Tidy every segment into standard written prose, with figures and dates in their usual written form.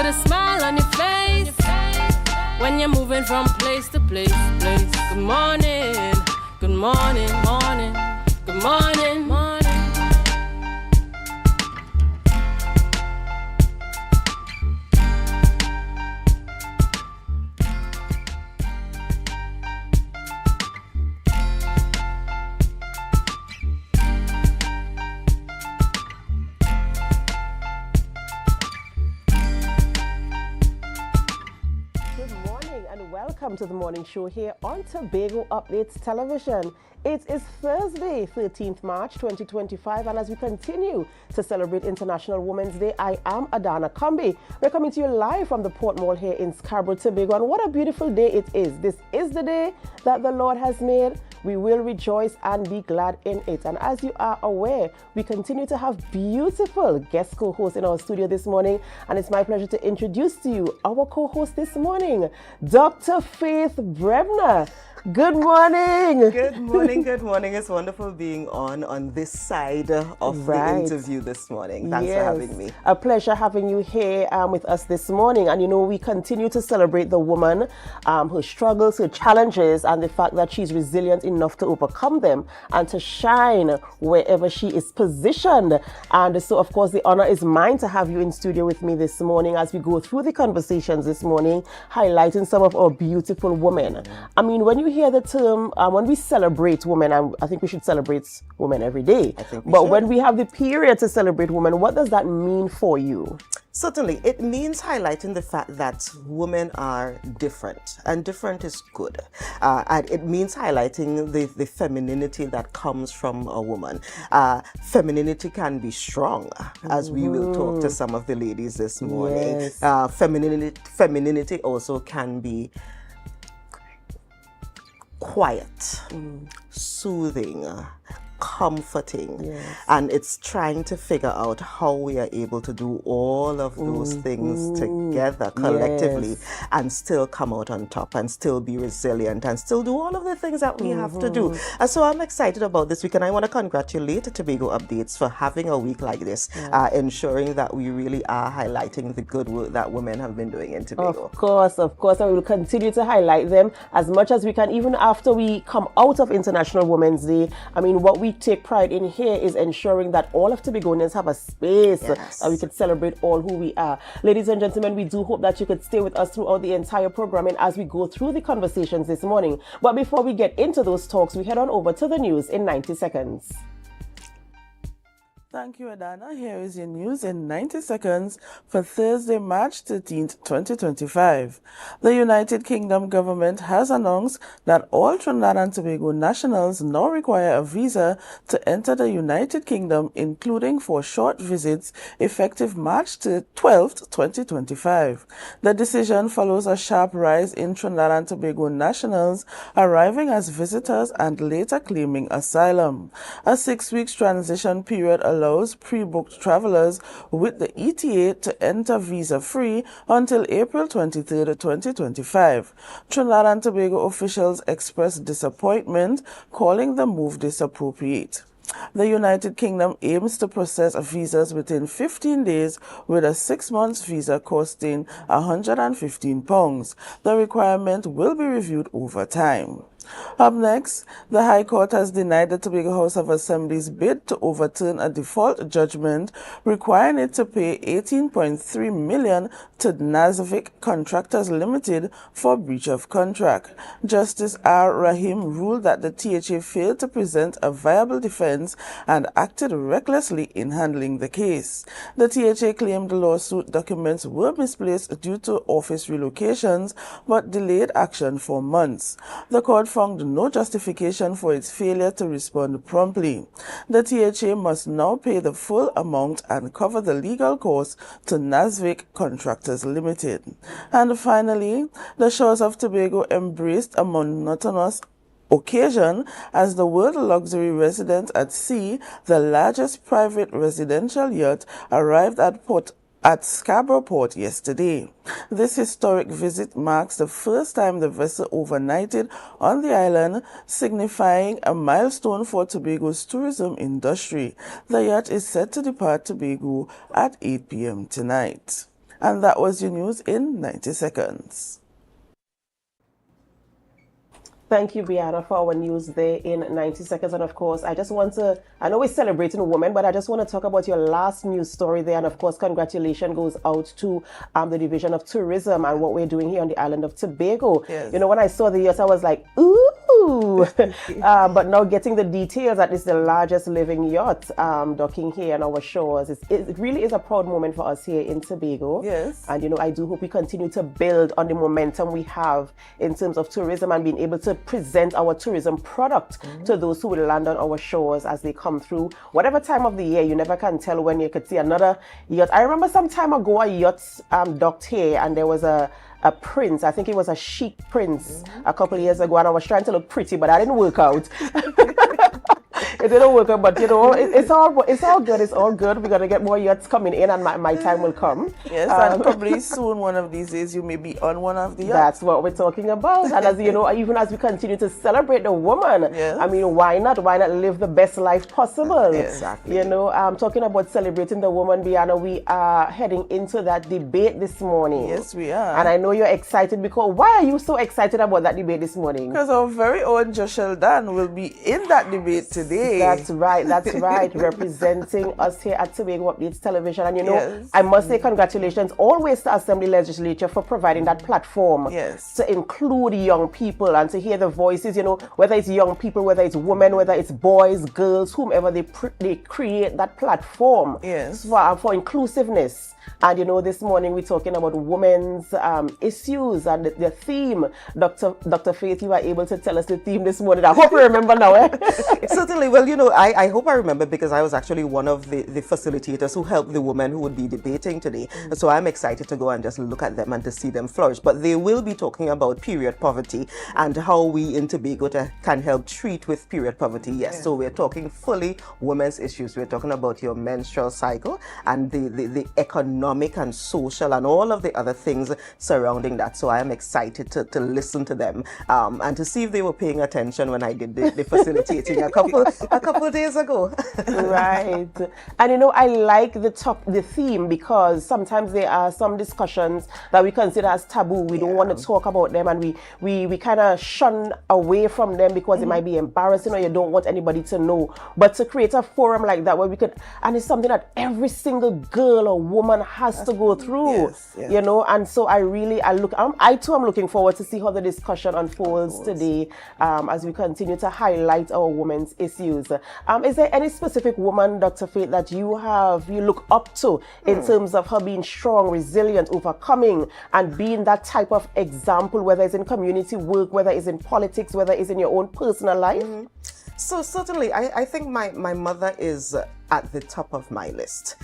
Put a smile on your face when you're moving from place to place. Good morning, good morning, morning, good morning, morning. Welcome to the morning show here on Tobago Updates Television. It is Thursday, 13th March 2025, and as we continue to celebrate International Women's Day, I am Adana Kambi. We're coming to you live from the Port Mall here in Scarborough, Tobago, and what a beautiful day it is. This is the day that the Lord has made. We will rejoice and be glad in it. And as you are aware, we continue to have beautiful guest co-hosts in our studio this morning. And it's my pleasure to introduce to you our co-host this morning, Dr. Faith Brebner. Good morning. Good morning, good morning. It's wonderful being on this side of the interview this morning. Thanks for having me. A pleasure having you here with us this morning. And you know, we continue to celebrate the woman, her struggles, her challenges, and the fact that she's resilient enough to overcome them and to shine wherever she is positioned. And so, of course, the honor is mine to have you in studio with me this morning as we go through the conversations this morning, highlighting some of our beautiful women. I mean, when you hear the term, when we celebrate women, I think we should celebrate women every day. But when we have the period to celebrate women, what does that mean for you? Certainly, it means highlighting the fact that women are different, and different is good. And it means highlighting the femininity that comes from a woman. Femininity can be strong, as we will talk to some of the ladies this morning. Yes. Femininity also can be quiet, soothing, comforting, and it's trying to figure out how we are able to do all of those things together collectively and still come out on top and still be resilient and still do all of the things that we have to do. And so I'm excited about this week, and I want to congratulate Tobago Updates for having a week like this, ensuring that we really are highlighting the good work that women have been doing in Tobago. Of course, and we will continue to highlight them as much as we can, even after we come out of International Women's Day. I mean, what we take pride in here is ensuring that all of Tobagonians have a space that we could celebrate all who we are. Ladies and gentlemen, we do hope that you could stay with us throughout the entire programming as we go through the conversations this morning. But before we get into those talks, we head on over to the news in 90 seconds. Thank you, Adana. Here is your news in 90 seconds for Thursday, March 13th, 2025. The United Kingdom government has announced that all Trinidad and Tobago nationals now require a visa to enter the United Kingdom, including for short visits, effective March 12th, 2025. The decision follows a sharp rise in Trinidad and Tobago nationals arriving as visitors and later claiming asylum. A 6-week transition period allows pre-booked travelers with the ETA to enter visa-free until April 23, 2025. Trinidad and Tobago officials expressed disappointment, calling the move disappropriate. The United Kingdom aims to process visas within 15 days with a 6-month visa costing £115. The requirement will be reviewed over time. Up next, the High Court has denied the Tobago House of Assembly's bid to overturn a default judgment requiring it to pay $18.3 million to Nazvic Contractors Limited for breach of contract. Justice R. Rahim ruled that the THA failed to present a viable defense and acted recklessly in handling the case. The THA claimed the lawsuit documents were misplaced due to office relocations but delayed action for months. The court found no justification for its failure to respond promptly. The THA must now pay the full amount and cover the legal costs to Nazvic Contractors Limited. And finally, the shores of Tobago embraced a monotonous occasion as the world luxury resident at sea, the largest private residential yacht, arrived at Scarborough Port yesterday. This historic visit marks the first time the vessel overnighted on the island, signifying a milestone for Tobago's tourism industry. The yacht is set to depart Tobago at 8 p.m. tonight. And that was your news in 90 seconds. Thank you, Brianna, for our news there in 90 seconds. And of course, I know we're celebrating women, but I just want to talk about your last news story there. And of course, congratulations goes out to the Division of Tourism and what we're doing here on the island of Tobago. Yes. You know, when I saw the yacht, I was like, ooh. But now getting the details that it's the largest living yacht docking here on our shores, it really is a proud moment for us here in Tobago. Yes. And, you know, I do hope we continue to build on the momentum we have in terms of tourism and being able to present our tourism product to those who will land on our shores as they come through. Whatever time of the year, you never can tell when you could see another yacht. I remember some time ago a yacht docked here and there was a prince. I think it was a chic prince a couple of years ago, and I was trying to look pretty, but I didn't work out. It didn't work out, but you know, it's all good. It's all good. We're gonna get more yachts coming in, and my time will come. Yes, and probably soon, one of these days, you may be on one of the yachts. That's what we're talking about. And as you know, even as we continue to celebrate the woman, yes. I mean, why not live the best life possible? Exactly. You know, talking about celebrating the woman, Biana, we are heading into that debate this morning. Yes, we are. And I know you're excited because why are you so excited about that debate this morning? Because our very own Joshel Dan will be in that debate today. That's right, representing us here at Tobago Updates Television. And you know, yes. I must say congratulations always to Assembly Legislature for providing that platform yes. to include young people and to hear the voices, you know, whether it's young people, whether it's women, whether it's boys, girls, whomever, they create that platform yes. for inclusiveness. And you know, this morning we're talking about women's issues and the theme. Dr. Faith, you are able to tell us the theme this morning. I hope you remember now. Certainly. Well, you know, I hope I remember because I was actually one of the facilitators who helped the women who would be debating today. So I'm excited to go and just look at them and to see them flourish. But they will be talking about period poverty and how we in Tobago can help treat with period poverty. Yes. So we're talking fully women's issues. We're talking about your menstrual cycle and the economic and social and all of the other things surrounding that. So I am excited to listen to them and to see if they were paying attention when I did the facilitating a couple of days ago. Right. And you know, I like the theme because sometimes there are some discussions that we consider as taboo. We don't want to talk about them, and we kind of shun away from them because it might be embarrassing or you don't want anybody to know. But to create a forum like that where we could, and it's something that every single girl or woman has to go through, yes, yes. you know, and so I too am looking forward to see how the discussion unfolds today as we continue to highlight our women's issues. Is there any specific woman, Dr. Faith, that you look up to in terms of her being strong, resilient, overcoming, and being that type of example, whether it's in community work, whether it's in politics, whether it's in your own personal life? So certainly, I think my mother is at the top of my list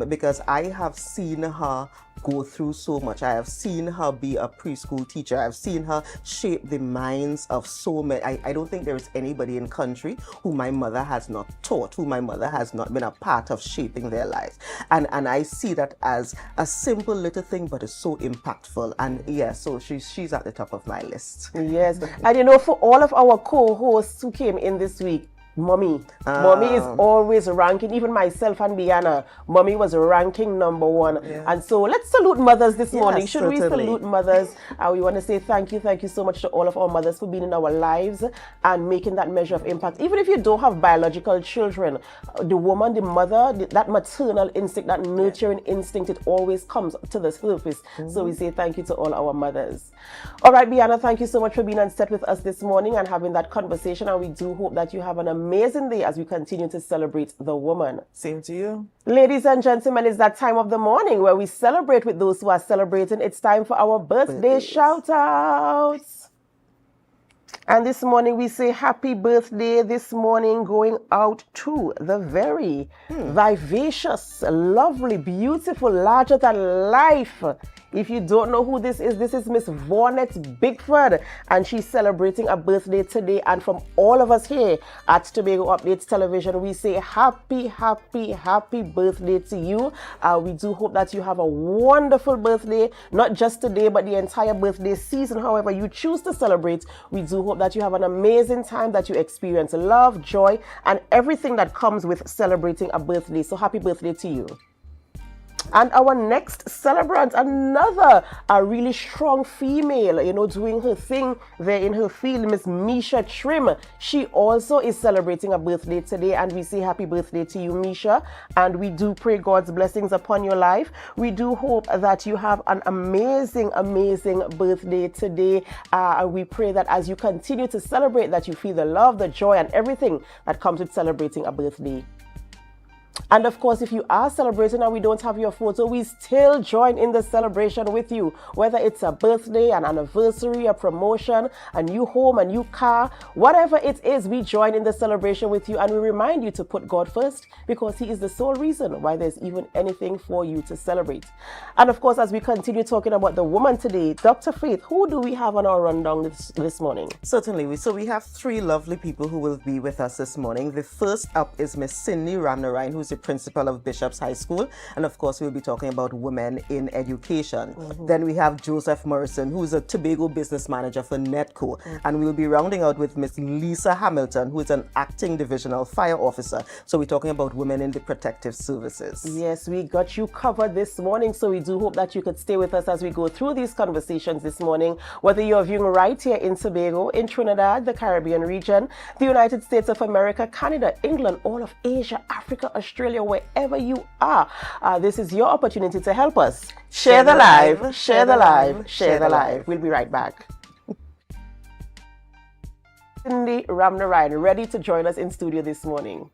because I have seen her go through so much. I have seen her be a preschool teacher. I've seen her shape the minds of so many. I don't think there is anybody in country who my mother has not taught, who my mother has not been a part of shaping their lives. And I see that as a simple little thing, but it's so impactful. And yeah, so she's at the top of my list. Yes. And you know, for all of our co-hosts who came in this week, Mommy is always ranking, even myself and Biana, Mommy was ranking number one. Yeah. And so let's salute mothers this morning. Should we salute mothers? We want to say thank you so much to all of our mothers for being in our lives and making that measure of impact. Even if you don't have biological children, the woman, the mother, that maternal instinct, that nurturing instinct, it always comes to the surface. So we say thank you to all our mothers. All right, Biana, thank you so much for being on set with us this morning and having that conversation. And we do hope that you have an amazing day as we continue to celebrate the woman. Same to you. Ladies and gentlemen, it's that time of the morning where we celebrate with those who are celebrating. It's time for our birthday shout-outs. And this morning we say happy birthday this morning going out to the very vivacious, lovely, beautiful, larger than life. If you don't know who this is Miss Vaughnette Bigford, and she's celebrating a birthday today. And from all of us here at Tobago Updates Television, we say happy, happy, happy birthday to you. We do hope that you have a wonderful birthday, not just today, but the entire birthday season. However you choose to celebrate, we do hope that you have an amazing time, that you experience love, joy, and everything that comes with celebrating a birthday. So happy birthday to you. And our next celebrant, another a really strong female, doing her thing there in her field, Miss Misha Trim. She also is celebrating a birthday today, and we say happy birthday to you, Misha. And we do pray God's blessings upon your life. We do hope that you have an amazing, amazing birthday today. We pray that as you continue to celebrate, that you feel the love, the joy, and everything that comes with celebrating a birthday. And of course, if you are celebrating and we don't have your photo, we still join in the celebration with you. Whether it's a birthday, an anniversary, a promotion, a new home, a new car, whatever it is, we join in the celebration with you. And we remind you to put God first, because He is the sole reason why there's even anything for you to celebrate. And of course, as we continue talking about the woman today, Dr. Faith, who do we have on our rundown this morning? Certainly. So we have three lovely people who will be with us this morning. The first up is Miss Cindy Ramnarine, who's the principal of Bishop's High School, and of course we'll be talking about women in education. Then we have Joseph Morrison, who's a Tobago business manager for Netco, and we'll be rounding out with Miss Lisa Hamilton, who is an acting divisional fire officer. So we're talking about women in the protective services. Yes, we got you covered this morning, so we do hope that you could stay with us as we go through these conversations this morning, whether you're viewing right here in Tobago, in Trinidad, the Caribbean region, the United States of America, Canada, England, all of Asia, Africa, Australia, wherever you are. This is your opportunity to help us. Share the live, share the live, share the live. We'll be right back. Cindy Ramnarine, ready to join us in studio this morning.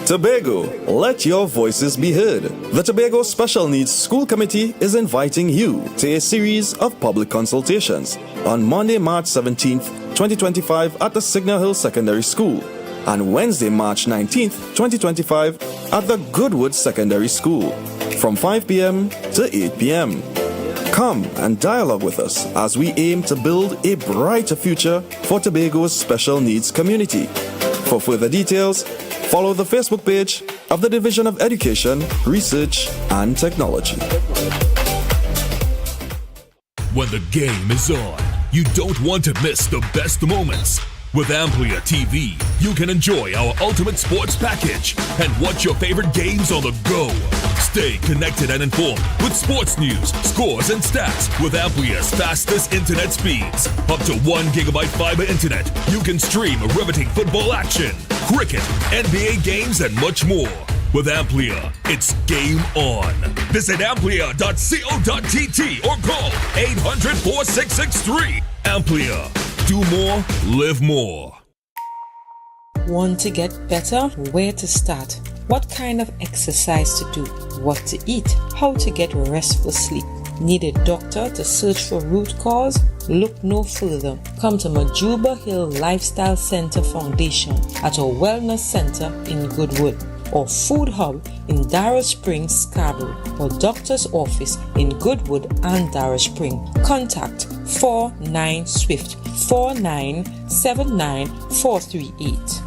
Tobago, let your voices be heard. The Tobago Special Needs School Committee is inviting you to a series of public consultations on Monday, March 17th, 2025 at the Signal Hill Secondary School, and Wednesday, March 19th, 2025 at the Goodwood Secondary School from 5 p.m. to 8 p.m. Come and dialogue with us as we aim to build a brighter future for Tobago's special needs community. For further details, follow the Facebook page of the Division of Education, Research and Technology. When the game is on, you don't want to miss the best moments. With AMPLIA TV, you can enjoy our ultimate sports package and watch your favorite games on the go. Stay connected and informed with sports news, scores, and stats with AMPLIA's fastest internet speeds. Up to 1 gigabyte fiber internet, you can stream riveting football action, cricket, NBA games, and much more. With AMPLIA, it's game on. Visit amplia.co.tt or call 800-4663. AMPLIA. Do more, live more. Want to get better? Where to start? What kind of exercise to do? What to eat? How to get restful sleep? Need a doctor to search for root cause? Look no further. Come to Majuba Hill Lifestyle Center Foundation at our Wellness Center in Goodwood, or Food Hub in Darrow Springs, Scarborough, or Doctor's Office in Goodwood and Darrow Spring. Contact 49SWIFT 4979438.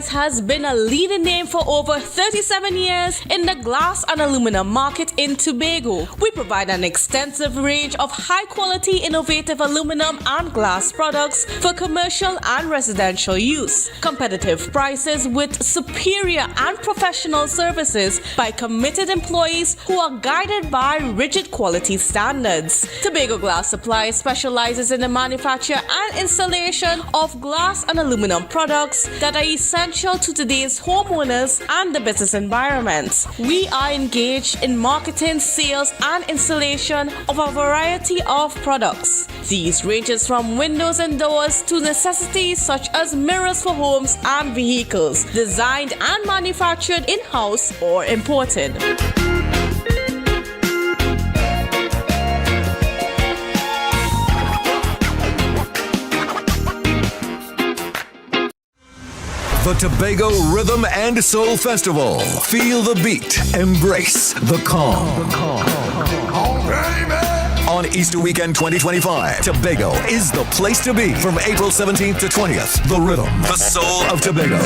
Has been a leading name for over 37 years in the glass and aluminum market in Tobago. We provide an extensive range of high-quality, innovative aluminum and glass products for commercial and residential use. Competitive prices with superior and professional services by committed employees who are guided by rigid quality standards. Tobago Glass Supply specializes in the manufacture and installation of glass and aluminum products that are essential to today's homeowners and the business environment. We are engaged in marketing, sales, and installation of a variety of products. These ranges from windows and doors to necessities such as mirrors for homes and vehicles, designed and manufactured in-house or imported. The Tobago Rhythm and Soul Festival. Feel the beat. Embrace the calm. On Easter Weekend 2025, Tobago is the place to be. From April 17th to 20th, the rhythm, the soul of Tobago.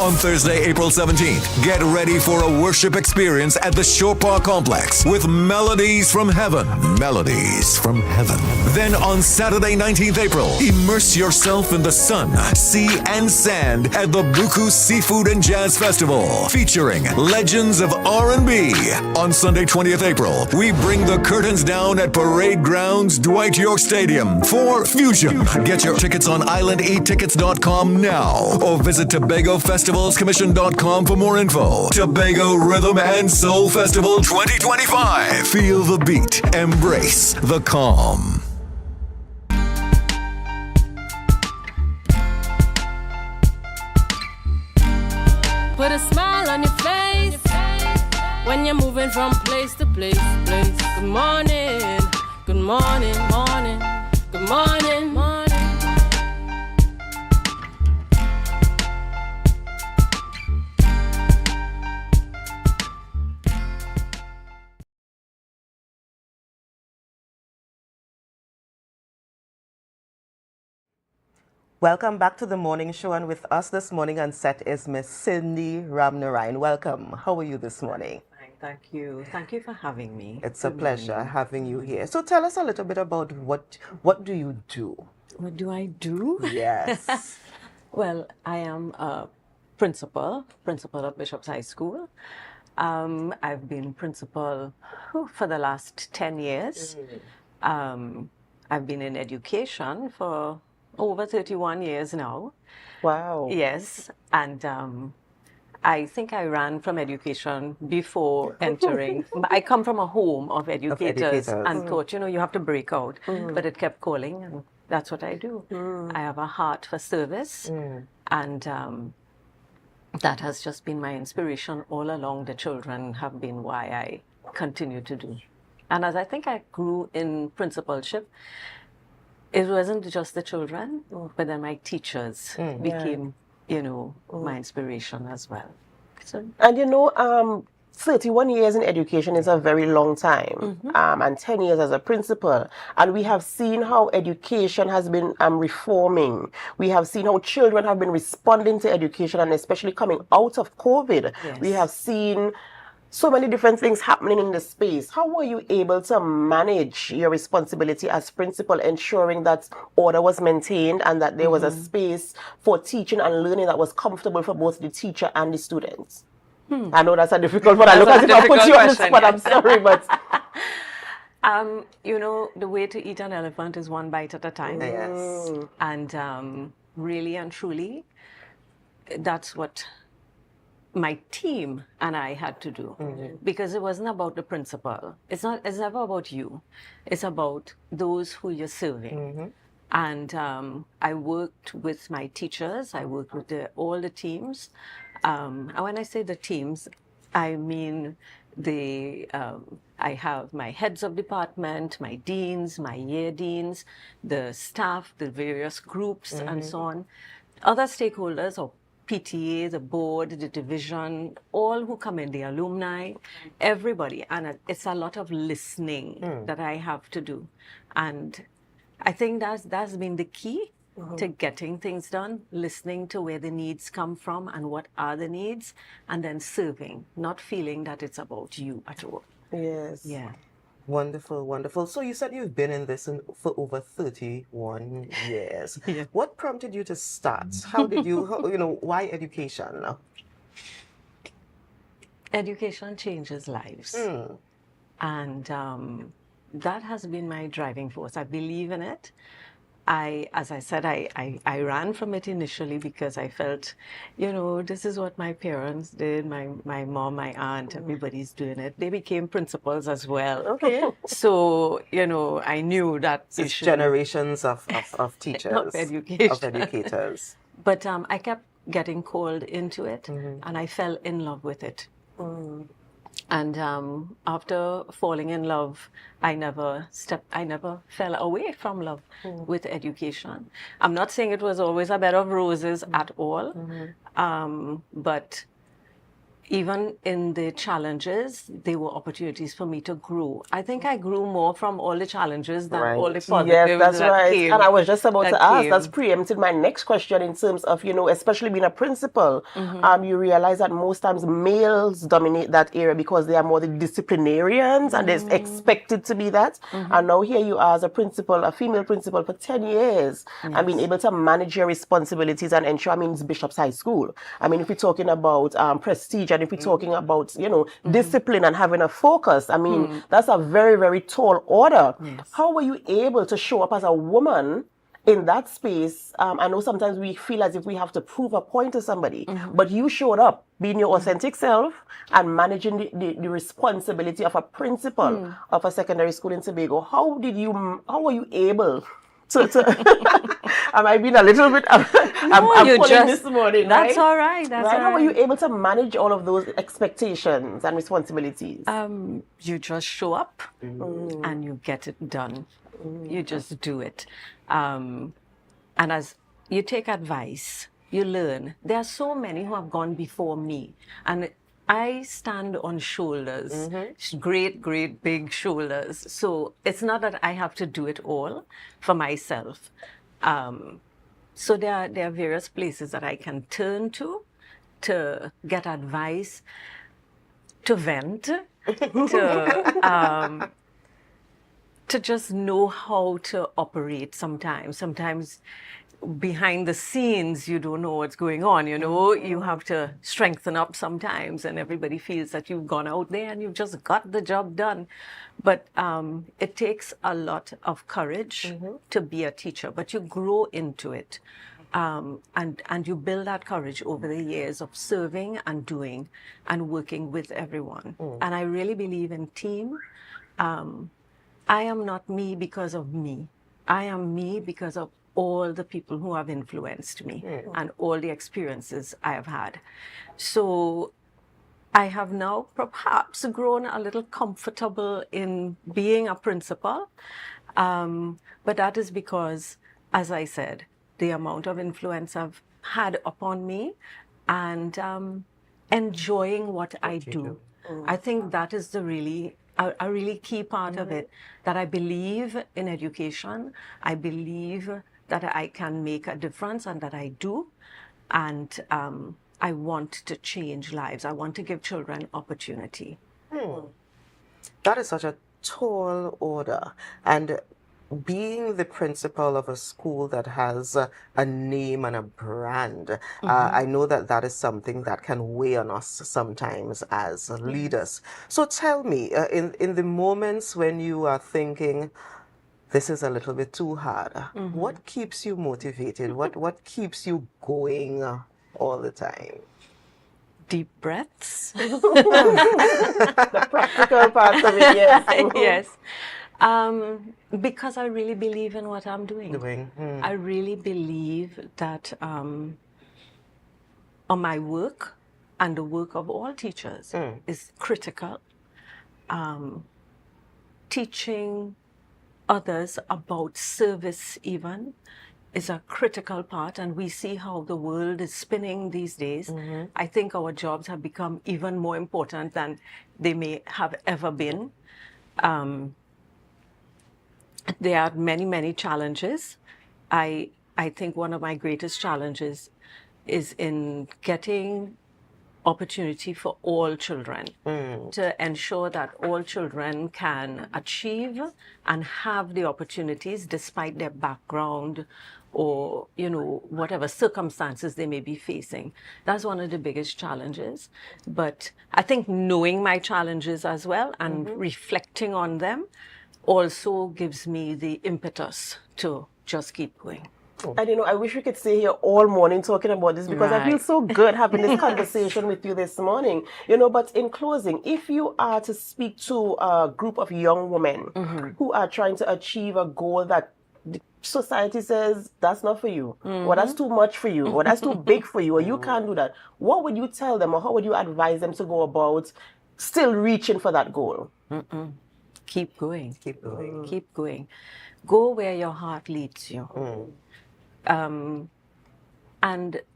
On Thursday, April 17th, get ready for a worship experience at the Shore Park Complex with melodies from heaven. Melodies from heaven. Then on Saturday, 19th April, immerse yourself in the sun, sea, and sand at the Buku Seafood and Jazz Festival, featuring legends of R&B. On Sunday, 20th April, we bring the curtains down at Parade Grounds, Dwight York Stadium for Fusion. Get your tickets on islandetickets.com now or visit TobagoFestivalsCommission.com for more info. Tobago Rhythm and Soul Festival 2025. Feel the beat. Embrace the calm. Put a smile on your face when you're moving from place to place. Good morning, good morning, morning, good morning, morning. Welcome back to the morning show, and with us this morning on set is Miss Cindy Ramnarayan. Welcome. How are you this morning? Thank you. Thank you for having me. It's a pleasure having you here. So tell us a little bit about what do you do? What do I do? Yes. Well, I am a principal of Bishop's High School. I've been principal for the last 10 years. I've been in education for over 31 years now. Wow. Yes, and I think I ran from education before entering. I come from a home of educators, and thought, you have to break out. But it kept calling, and that's what I do. I have a heart for service, and that has just been my inspiration all along. The children have been why I continue to do. And as I think I grew in principalship, it wasn't just the children, but then my teachers became, my inspiration as well. So, and 31 years in education is a very long time, and 10 years as a principal. And we have seen how education has been reforming. We have seen how children have been responding to education, and especially coming out of COVID. Yes. We have seen so many different things happening in the space. How were you able to manage your responsibility as principal, ensuring that order was maintained and that there was a space for teaching and learning that was comfortable for both the teacher and the students? I know that's a difficult one. I look as if I put you on the spot. I'm sorry, but the way to eat an elephant is one bite at a time. Yes. And really and truly, that's what my team and I had to do, because it wasn't about the principal. It's never about you. It's about those who you're serving. And I worked with my teachers. I worked with all the teams. And when I say the teams, I mean I have my heads of department, my deans, my year deans, the staff, the various groups, and so on. Other stakeholders or PTA, the board, the division, all who come in, the alumni, everybody. And it's a lot of listening that I have to do. And I think that's been the key to getting things done, listening to where the needs come from and what are the needs, and then serving, not feeling that it's about you at all. yes. Yeah. Wonderful, wonderful. So you said you've been in this for over 31 years. Yeah. What prompted you to start? How did you, why education? Education changes lives. And that has been my driving force. I believe in it. as I said, I ran from it initially because I felt, this is what my parents did, my mom, my aunt, everybody's doing it. They became principals as well. Okay. So, I knew that It's generations of teachers, of education. of educators. But I kept getting called into it, and I fell in love with it. And after falling in love, I never fell away from love with education. I'm not saying it was always a bed of roses at all, but even in the challenges, there were opportunities for me to grow. I think I grew more from all the challenges than all the positives. Yes, that's that right. came, and I was just about to ask, came. that's preempted my next question in terms of, especially being a principal, you realize that most times males dominate that area because they are more the disciplinarians and they're expected to be that. And now here you are as a principal, a female principal for 10 years and being able to manage your responsibilities and ensure, it's Bishop's High School. If we're talking about prestige and if we're talking about, discipline and having a focus, that's a very, very tall order. Yes. How were you able to show up as a woman in that space? I know sometimes we feel as if we have to prove a point to somebody, but you showed up being your authentic self and managing the responsibility of a principal of a secondary school in Tobago. How were you able to am I being a little bit I'm pulling this morning, that's right? all right. That's all right. How were you able to manage all of those expectations and responsibilities? You just show up and you get it done. You just do it. And as you take advice, you learn. There are so many who have gone before me, and I stand on shoulders, great, great big shoulders. So it's not that I have to do it all for myself. So there are various places that I can turn to get advice, to vent, to just know how to operate sometimes. Sometimes behind the scenes, you don't know what's going on, You have to strengthen up sometimes, and everybody feels that you've gone out there and you've just got the job done. But it takes a lot of courage to be a teacher, but you grow into it. And you build that courage over the years of serving and doing and working with everyone. And I really believe in team. I am not me because of me. I am me because of all the people who have influenced me and all the experiences I have had. So I have now perhaps grown a little comfortable in being a principal. But that is because, as I said, the amount of influence I've had upon me and enjoying what I do. I think that is a really key part of it, that I believe in education. I believe that I can make a difference and that I do. And I want to change lives. I want to give children opportunity. That is such a tall order. And being the principal of a school that has a name and a brand, I know that is something that can weigh on us sometimes as leaders. So tell me, in the moments when you are thinking, this is a little bit too hard, what keeps you motivated? What keeps you going all the time? Deep breaths. The practical parts of it, yes. Yes. Because I really believe in what I'm doing. I really believe that on my work and the work of all teachers is critical. Teaching others about service even is a critical part, and we see how the world is spinning these days. I think our jobs have become even more important than they may have ever been. There are many, many challenges. I think one of my greatest challenges is in getting opportunity for all children, to ensure that all children can achieve and have the opportunities despite their background or, whatever circumstances they may be facing. That's one of the biggest challenges. But I think knowing my challenges as well and reflecting on them also gives me the impetus to just keep going. And I wish we could stay here all morning talking about this because I feel so good having this conversation with you this morning. But in closing, if you are to speak to a group of young women who are trying to achieve a goal that society says that's not for you, or that's too much for you, or that's too big for you, or you can't do that, what would you tell them, or how would you advise them to go about still reaching for that goal? Keep going. Keep going. Keep going. Go where your heart leads you. And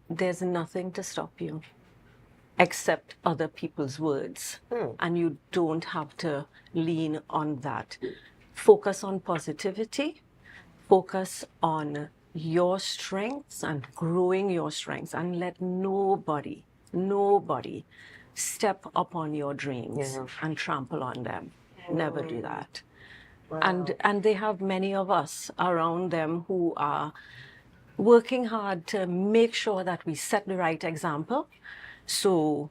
there's nothing to stop you except other people's words. And you don't have to lean on that. Focus on positivity. Focus on your strengths and growing your strengths, and let nobody step upon your dreams and trample on them. Never do that. Wow. And they have many of us around them who are working hard to make sure that we set the right example. So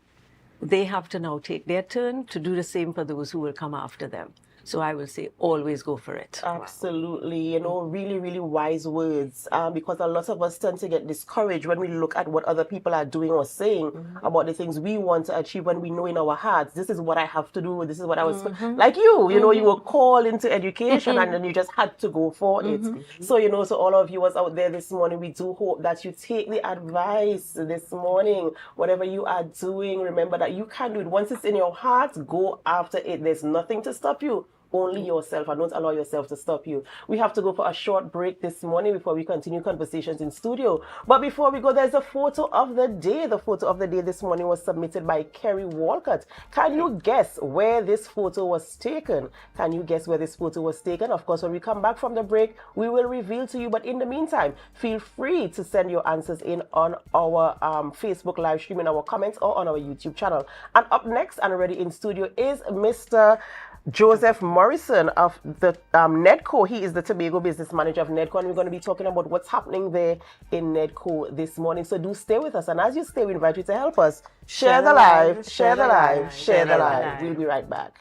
they have to now take their turn to do the same for those who will come after them. So I will say, always go for it. Absolutely. Really, really wise words. Because a lot of us tend to get discouraged when we look at what other people are doing or saying about the things we want to achieve, when we know in our hearts, this is what I have to do. This is what I was, like you were called into education and then you just had to go for it. So, so all of you out there this morning, we do hope that you take the advice this morning. Whatever you are doing, remember that you can do it. Once it's in your heart, go after it. There's nothing to stop you. Only yourself, and don't allow yourself to stop you. We have to go for a short break this morning before we continue conversations in studio. But before we go, there's a photo of the day. The photo of the day this morning was submitted by Kerry Walcott. Can you guess where this photo was taken? Can you guess where this photo was taken? Of course, when we come back from the break, we will reveal to you. But in the meantime, feel free to send your answers in on our Facebook live stream, in our comments, or on our YouTube channel. And up next and already in studio is Mr. Joseph Morrison of the NEDCO. He is the Tobago Business Manager of NEDCO, and we're going to be talking about what's happening there in NEDCO this morning. So do stay with us, and as you stay, we invite you to help us share the live, share the live, share the live. We'll be right back.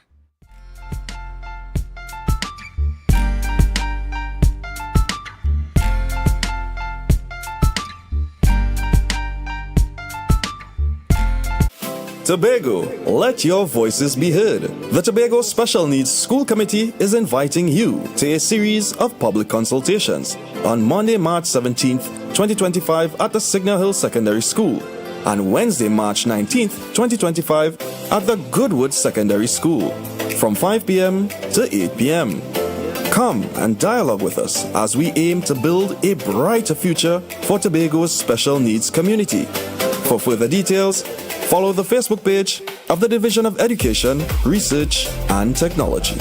Tobago, let your voices be heard. The Tobago Special Needs School Committee is inviting you to a series of public consultations on Monday, March 17th, 2025 at the Signal Hill Secondary School, and Wednesday, March 19th, 2025 at the Goodwood Secondary School from 5 p.m. to 8 p.m. Come and dialogue with us as we aim to build a brighter future for Tobago's special needs community. For further details, follow the Facebook page of the Division of Education, Research and Technology.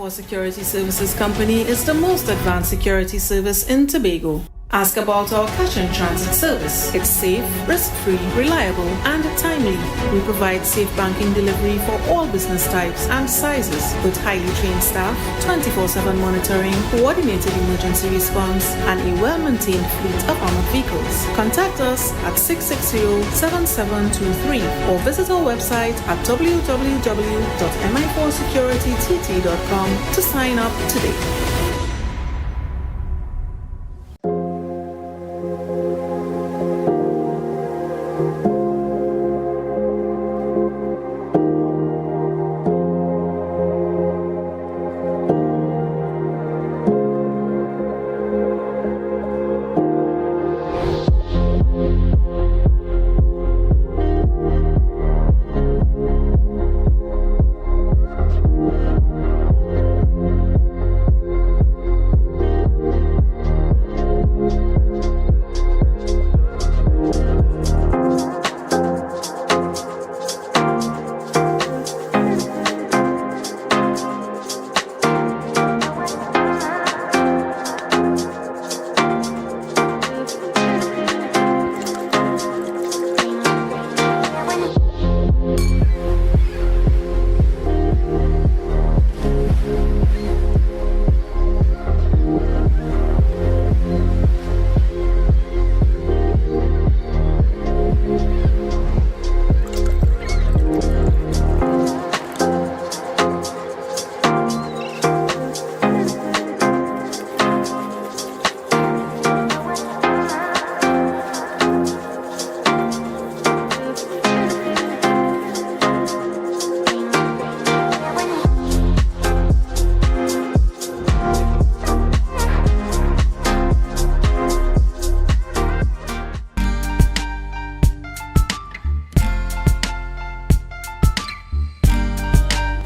Security Services Company is the most advanced security service in Tobago. Ask about our cash in transit service. It's safe, risk-free, reliable, and timely. We provide safe banking delivery for all business types and sizes with highly trained staff, 24/7 monitoring, coordinated emergency response, and a well-maintained fleet of armored vehicles. Contact us at 660-7723 or visit our website at www.mi4securitytt.com to sign up today.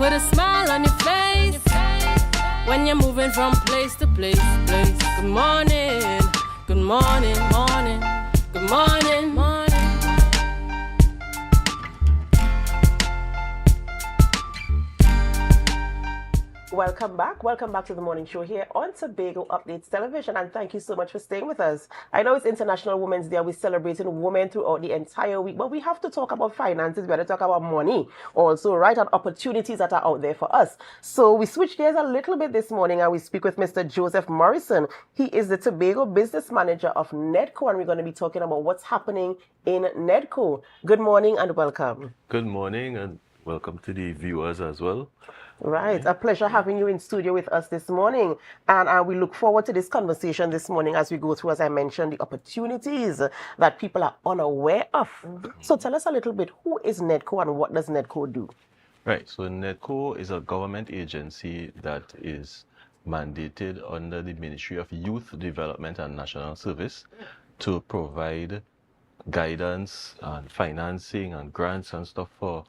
put a smile on your face when you're moving from place to place. Good morning, good morning, morning, good morning, morning. Welcome back to the morning show here on Tobago Updates Television, and thank you so much for staying with us. I know it's International Women's Day, we're celebrating women throughout the entire week, but we have to talk about finances, we got to talk about money also, right, and opportunities that are out there for us. So we switch gears a little bit this morning and we speak with Mr. Joseph Morrison. He is the Tobago Business Manager of NEDCO, and we're going to be talking about what's happening in NEDCO. Good morning and welcome. Good morning and welcome to the viewers as well. Right, a pleasure having you in studio with us this morning, and we look forward to this conversation this morning as we go through, as I mentioned, the opportunities that people are unaware of. So tell us a little bit, who is NEDCO and what does NEDCO do? Right, so NEDCO is a government agency that is mandated under the Ministry of Youth Development and National Service to provide guidance and financing and grants and stuff for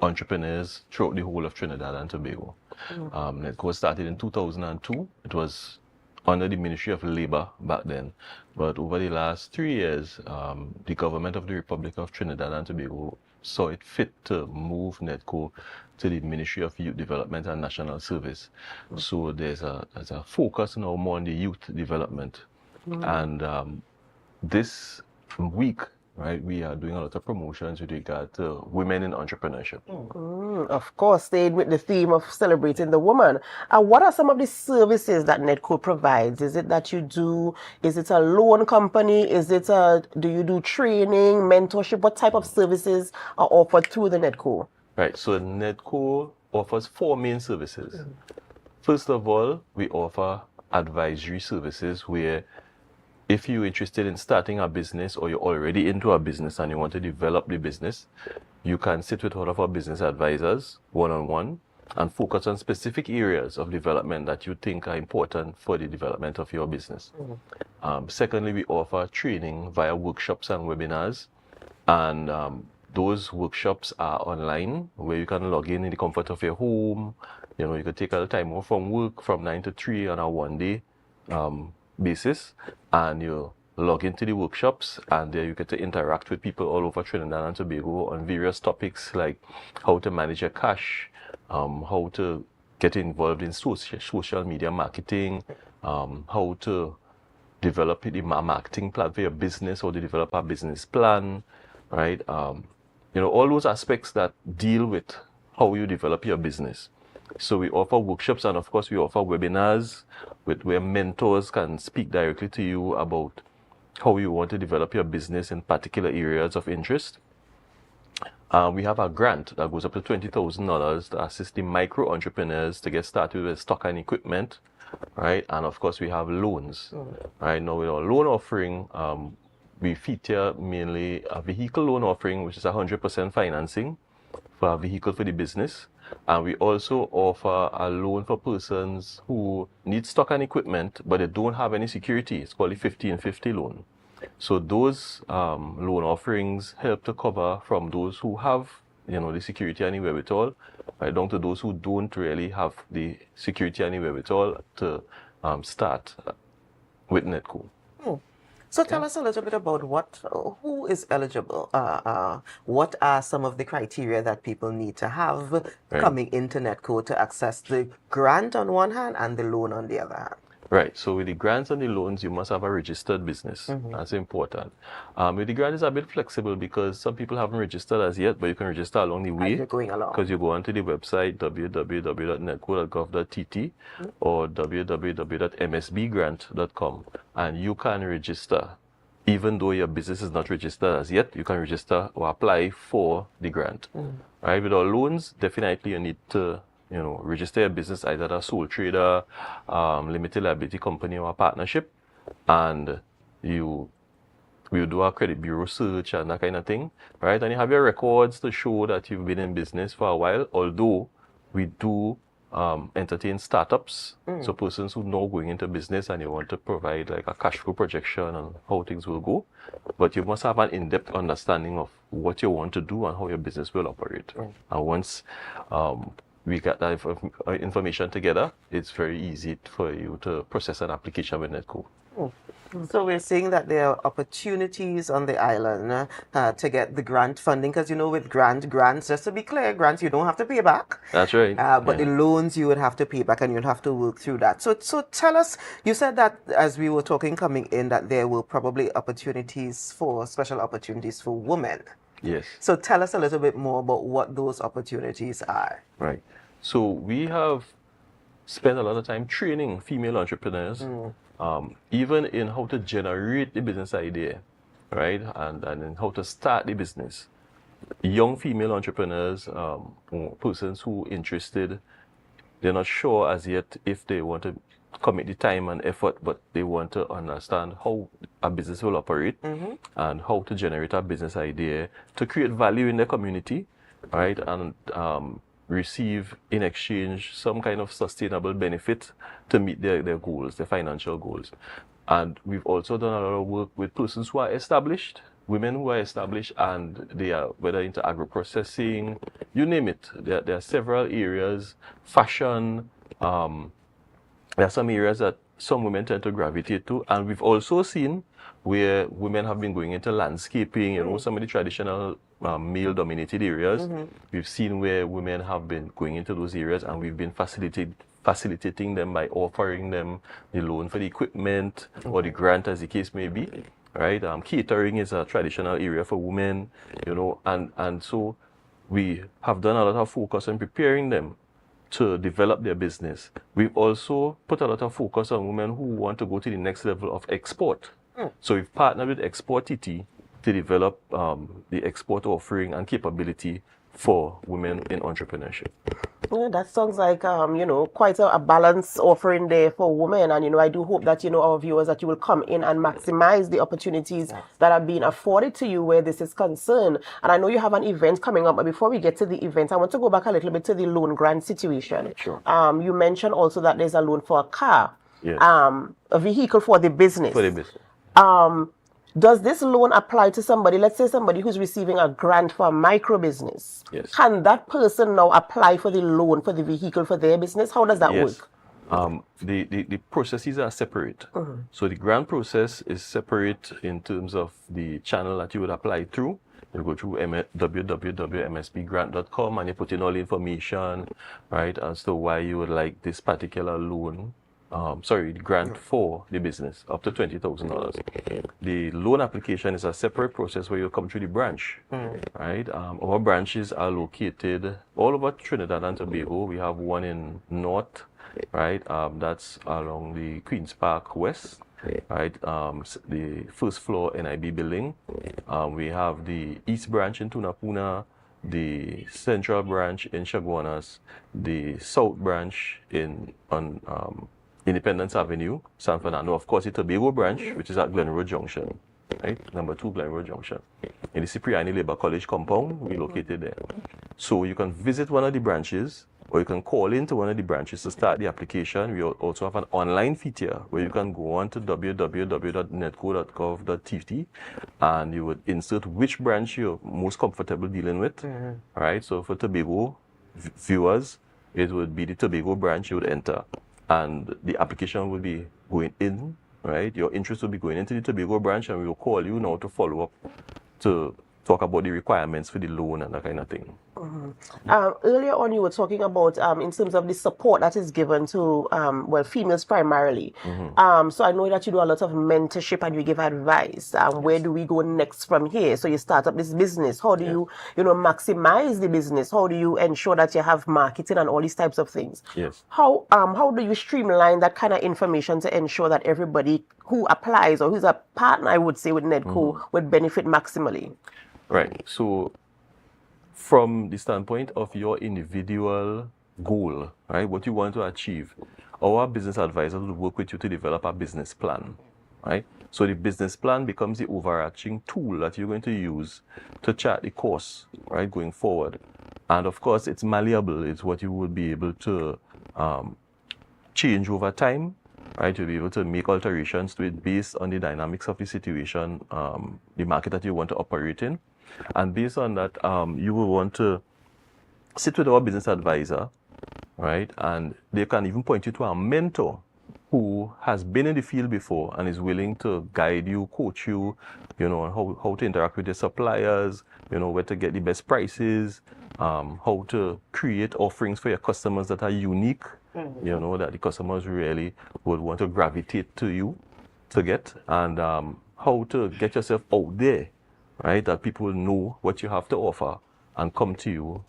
entrepreneurs throughout the whole of Trinidad and Tobago. NEDCO started in 2002. It was under the Ministry of Labor back then, but over the last 3 years, the government of the Republic of Trinidad and Tobago saw it fit to move NEDCO to the Ministry of Youth Development and National Service. So there's a focus now more on the youth development. And this week, right, we are doing a lot of promotions with regard to women in entrepreneurship. Of course, staying with the theme of celebrating the woman. What are some of the services that NEDCO provides? Is it that you do, is it a loan company? Is it do you do training, mentorship? What type of services are offered through the NEDCO? Right, so NEDCO offers 4 main services. First of all, we offer advisory services where if you're interested in starting a business or you're already into a business and you want to develop the business, you can sit with one of our business advisors one-on-one and focus on specific areas of development that you think are important for the development of your business. Secondly, we offer training via workshops and webinars, and those workshops are online where you can log in the comfort of your home. You know, you can take a little time off from work from 9 to 3 on a one-day basis, and you log into the workshops, and there you get to interact with people all over Trinidad and Tobago on various topics like how to manage your cash, how to get involved in social media marketing, how to develop the marketing plan for your business, how to develop a business plan, right? You know, all those aspects that deal with how you develop your business. So we offer workshops, and of course we offer webinars where mentors can speak directly to you about how you want to develop your business in particular areas of interest. We have a grant that goes up to $20,000 to assist the micro entrepreneurs to get started with stock and equipment, right? And of course we have loans, right? Now with our loan offering, we feature mainly a vehicle loan offering, which is 100% financing for a vehicle for the business. And we also offer a loan for persons who need stock and equipment, but they don't have any security. It's called the 50-50 loan. So those loan offerings help to cover from those who have, you know, the security anywhere at all, right, down to those who don't really have the security anywhere at all to start with NEDCO. So tell us a little bit about who is eligible. What are some of the criteria that people need to have coming into NEDCO to access the grant on one hand and the loan on the other hand? Right. So with the grants and the loans, you must have a registered business. That's important. With the grant, it's a bit flexible because some people haven't registered as yet, but you can register along the way. As you're going along. Because you go onto the website www.nedco.gov.tt or www.msbgrant.com, and you can register. Even though your business is not registered as yet, you can register or apply for the grant. Right. With our loans, definitely you need to, you know, register your business either a sole trader, limited liability company, or a partnership, and you do a credit bureau search and that kind of thing, right? And you have your records to show that you've been in business for a while, although we do entertain startups, so persons who know going into business and you want to provide like a cash flow projection on how things will go, but you must have an in-depth understanding of what you want to do and how your business will operate. And once we got that information together, it's very easy for you to process an application with Netco. So we're seeing that there are opportunities on the island to get the grant funding, because you know with grants, just to be clear, grants you don't have to pay back. That's right. But the loans you would have to pay back, and you'll have to work through that. So tell us, you said that as we were talking coming in, that there were probably special opportunities for women. Yes. So tell us a little bit more about what those opportunities are. Right. So we have spent a lot of time training female entrepreneurs, even in how to generate the business idea, right? And in how to start the business. Young female entrepreneurs, persons who interested, they're not sure as yet if they want to commit the time and effort, but they want to understand how a business will operate and how to generate a business idea to create value in their community, right? And receive in exchange some kind of sustainable benefit to meet their goals, their financial goals. And we've also done a lot of work with persons who are established, women who are established, and they are whether into agro-processing, you name it. There are several areas, fashion, there are some areas that some women tend to gravitate to, and we've also seen where women have been going into landscaping, some of the traditional male-dominated areas. We've seen where women have been going into those areas, and we've been facilitating them by offering them the loan for the equipment or the grant, as the case may be. Right? Catering is a traditional area for women, and so we have done a lot of focus on preparing them to develop their business. We've also put a lot of focus on women who want to go to the next level of export. So we've partnered with Export TT to develop the export offering and capability for women in entrepreneurship. Yeah, that sounds like, quite a balanced offering there for women. And, I do hope that, our viewers, that you will come in and maximize the opportunities that are being afforded to you where this is concerned. And I know you have an event coming up, but before we get to the event, I want to go back a little bit to the loan grant situation. Sure. You mentioned also that there's a loan for a car, yes. A vehicle for the business. For the business. Does this loan apply to somebody, let's say somebody who's receiving a grant for a micro business? Yes. Can that person now apply for the loan for the vehicle for their business? How does that work? The processes are separate. So the grant process is separate in terms of the channel that you would apply through. You go through www.msbgrant.com and you put in all the information, right, as to why you would like this particular loan. Grant for the business, up to $20,000. The loan application is a separate process where you come through the branch, right? Our branches are located all over Trinidad and Tobago. We have one in North, right? That's along the Queen's Park West, right? The first floor NIB building. We have the East branch in Tunapuna, the Central branch in Chaguanas, the South branch on Independence Avenue, San Fernando. Of course, the Tobago branch, which is at Glen Road Junction, right? Number 2 Glen Road Junction. In the Cipriani Labour College compound, we located there. So you can visit one of the branches, or you can call into one of the branches to start the application. We also have an online feature where you can go on to www.netco.gov.tt and you would insert which branch you're most comfortable dealing with. All right, so for Tobago viewers, it would be the Tobago branch you would enter. And the application will be going in, right? Your interest will be going into the Tobago branch, and we will call you now to follow up to talk about the requirements for the loan and that kind of thing. Earlier on, you were talking about in terms of the support that is given to females primarily. So I know that you do a lot of mentorship and you give advice. Where do we go next from here? So you start up this business. How do you maximize the business? How do you ensure that you have marketing and all these types of things? Yes. How do you streamline that kind of information to ensure that everybody who applies or who's a partner, I would say, with Netco would benefit maximally? Right. So from the standpoint of your individual goal, right, what you want to achieve, our business advisors will work with you to develop a business plan, right? So the business plan becomes the overarching tool that you're going to use to chart the course, right, going forward. And of course, it's malleable. It's what you will be able to change over time, right? You'll be able to make alterations to it based on the dynamics of the situation, the market that you want to operate in. And based on that, you will want to sit with our business advisor right? And they can even point you to a mentor who has been in the field before and is willing to guide you, coach you, how to interact with your suppliers, where to get the best prices, how to create offerings for your customers that are unique, that the customers really would want to gravitate to you to get, and how to get yourself out there, right? That people know what you have to offer and come to you,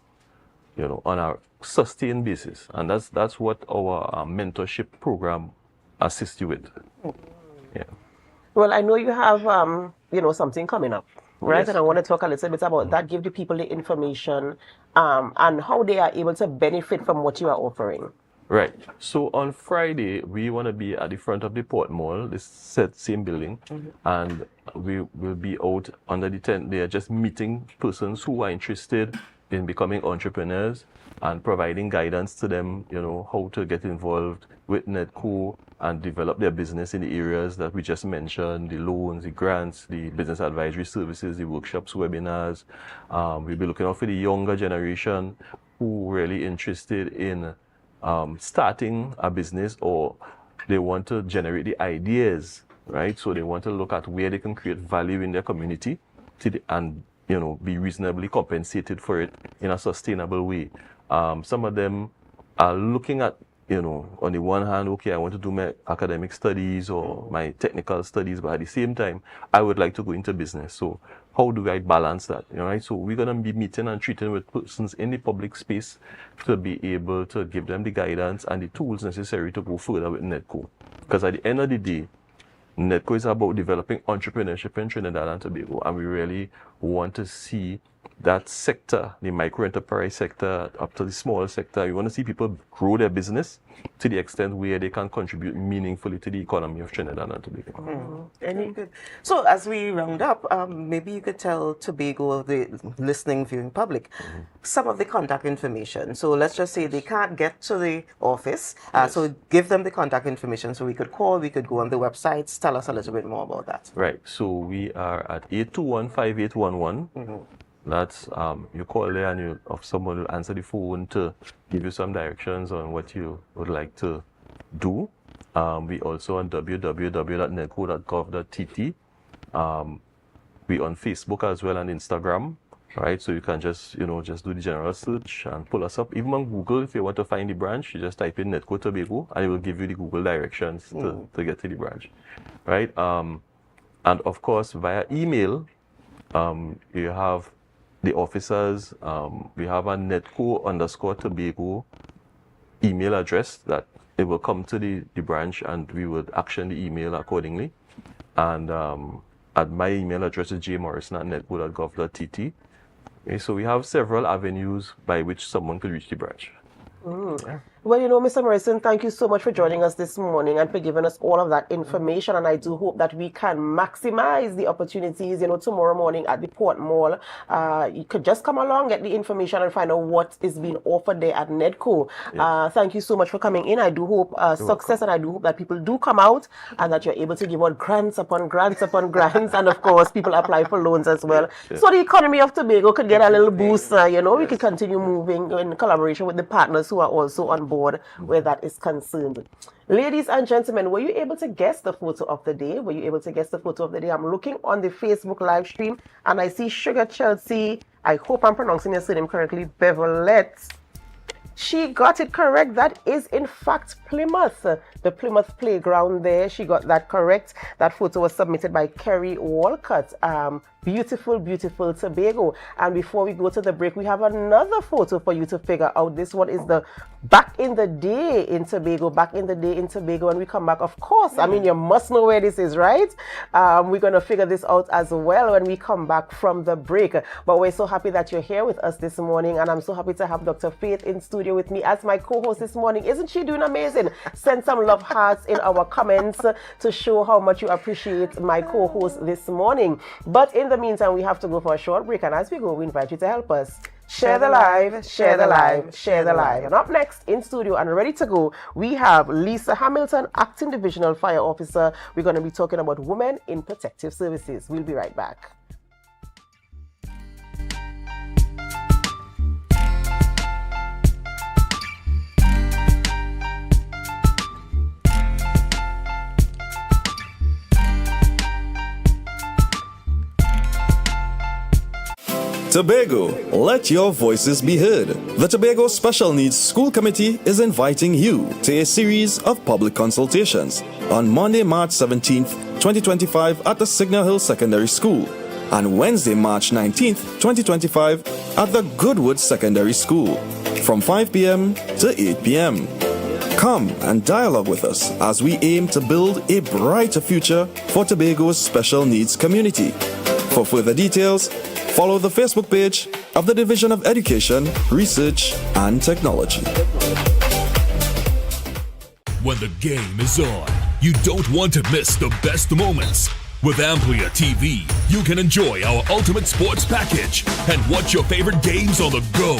on a sustained basis. And that's what our mentorship program assists you with. Yeah. Well, I know you have, something coming up, right? Yes. And I want to talk a little bit about that, give the people the information and how they are able to benefit from what you are offering. Right. So on Friday, we want to be at the front of the Port Mall, this same building, and we will be out under the tent there, just meeting persons who are interested in becoming entrepreneurs and providing guidance to them, how to get involved with Nedco and develop their business in the areas that we just mentioned, the loans, the grants, the business advisory services, the workshops, webinars. We'll be looking out for the younger generation who are really interested in starting a business, or they want to generate the ideas, right? So they want to look at where they can create value in their community and be reasonably compensated for it in a sustainable way. Some of them are looking at, on the one hand, okay, I want to do my academic studies or my technical studies, but at the same time, I would like to go into business. So how do I balance that? Right? So we're going to be meeting and treating with persons in the public space to be able to give them the guidance and the tools necessary to go further with Nedco. Because at the end of the day, Nedco is about developing entrepreneurship in Trinidad and Tobago, and we really want to see that sector, the micro-enterprise sector, up to the small sector. We want to see people grow their business to the extent where they can contribute meaningfully to the economy of Trinidad and Tobago. Good. So as we round up, maybe you could tell Tobago, the listening, viewing public, some of the contact information. So let's just say they can't get to the office. So give them the contact information so we could call, we could go on the websites. Tell us a little bit more about that. Right. So we are at 821-5811. That's, you call there and someone will answer the phone to give you some directions on what you would like to do. We also on www.nedco.gov.tt. We on Facebook as well and Instagram, right? So you can just do the general search and pull us up. Even on Google, if you want to find the branch, you just type in Nedco Tobago and it will give you the Google directions to get to the branch, right? And of course, via email, you have the officers. We have a Nedco_Tobago email address that it will come to the branch and we would action the email accordingly. And at my email address is jmorrison@nedco.gov.tt. Okay, so we have several avenues by which someone could reach the branch. Well, Mr. Morrison, thank you so much for joining us this morning and for giving us all of that information. And I do hope that we can maximize the opportunities, tomorrow morning at the Port Mall. You could just come along, get the information and find out what is being offered there at Nedco. Yes. Thank you so much for coming in. I do hope success, and I do hope that people do come out and that you're able to give out grants upon grants upon grants. And of course, people apply for loans as well. Yes. So the economy of Tobago could get a little boost. We could continue moving in collaboration with the partners who are also on board where that is concerned. Ladies and gentlemen, were you able to guess the photo of the day? Were you able to guess the photo of the day? I'm looking on the Facebook live stream and I see Sugar Chelsea. I hope I'm pronouncing your surname correctly. Beverlette. She got it correct. That is, in fact, Plymouth. The Plymouth playground there. She got that correct. That photo was submitted by Kerry Walcott. Beautiful, beautiful Tobago. And before we go to the break, we have another photo for you to figure out. This one is the back in the day in Tobago. Back in the day in Tobago. When we come back, of course, you must know where this is, right? We're going to figure this out as well when we come back from the break. But we're so happy that you're here with us this morning. And I'm so happy to have Dr. Faith in studio with me as my co-host this morning. Isn't she doing amazing? Send some love hearts in our comments to show how much you appreciate my co-host this morning. But in the meantime, we have to go for a short break. And as we go, we invite you to help us share the live, share the live, share the live. And up next in studio and ready to go, we have Lisa Hamilton, Acting Divisional Fire Officer. We're going to be talking about women in protective services. We'll be right back. Tobago, let your voices be heard. The Tobago Special Needs School Committee is inviting you to a series of public consultations on Monday, March 17th, 2025 at the Signal Hill Secondary School and Wednesday, March 19th, 2025 at the Goodwood Secondary School from 5 p.m. to 8 p.m. Come and dialogue with us as we aim to build a brighter future for Tobago's special needs community. For further details, follow the Facebook page of the Division of Education, Research and Technology. When the game is on, you don't want to miss the best moments. With AMPLIA TV, you can enjoy our ultimate sports package and watch your favorite games on the go.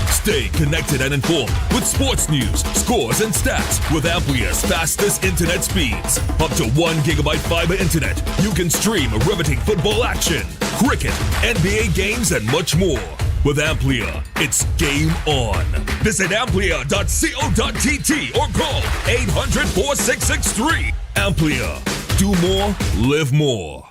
Stay connected and informed with sports news, scores, and stats with AMPLIA's fastest internet speeds. Up to 1 gigabyte fiber internet, you can stream riveting football action, cricket, NBA games, and much more. With AMPLIA, it's game on. Visit amplia.co.tt or call 800-4663. AMPLIA. Do more, live more.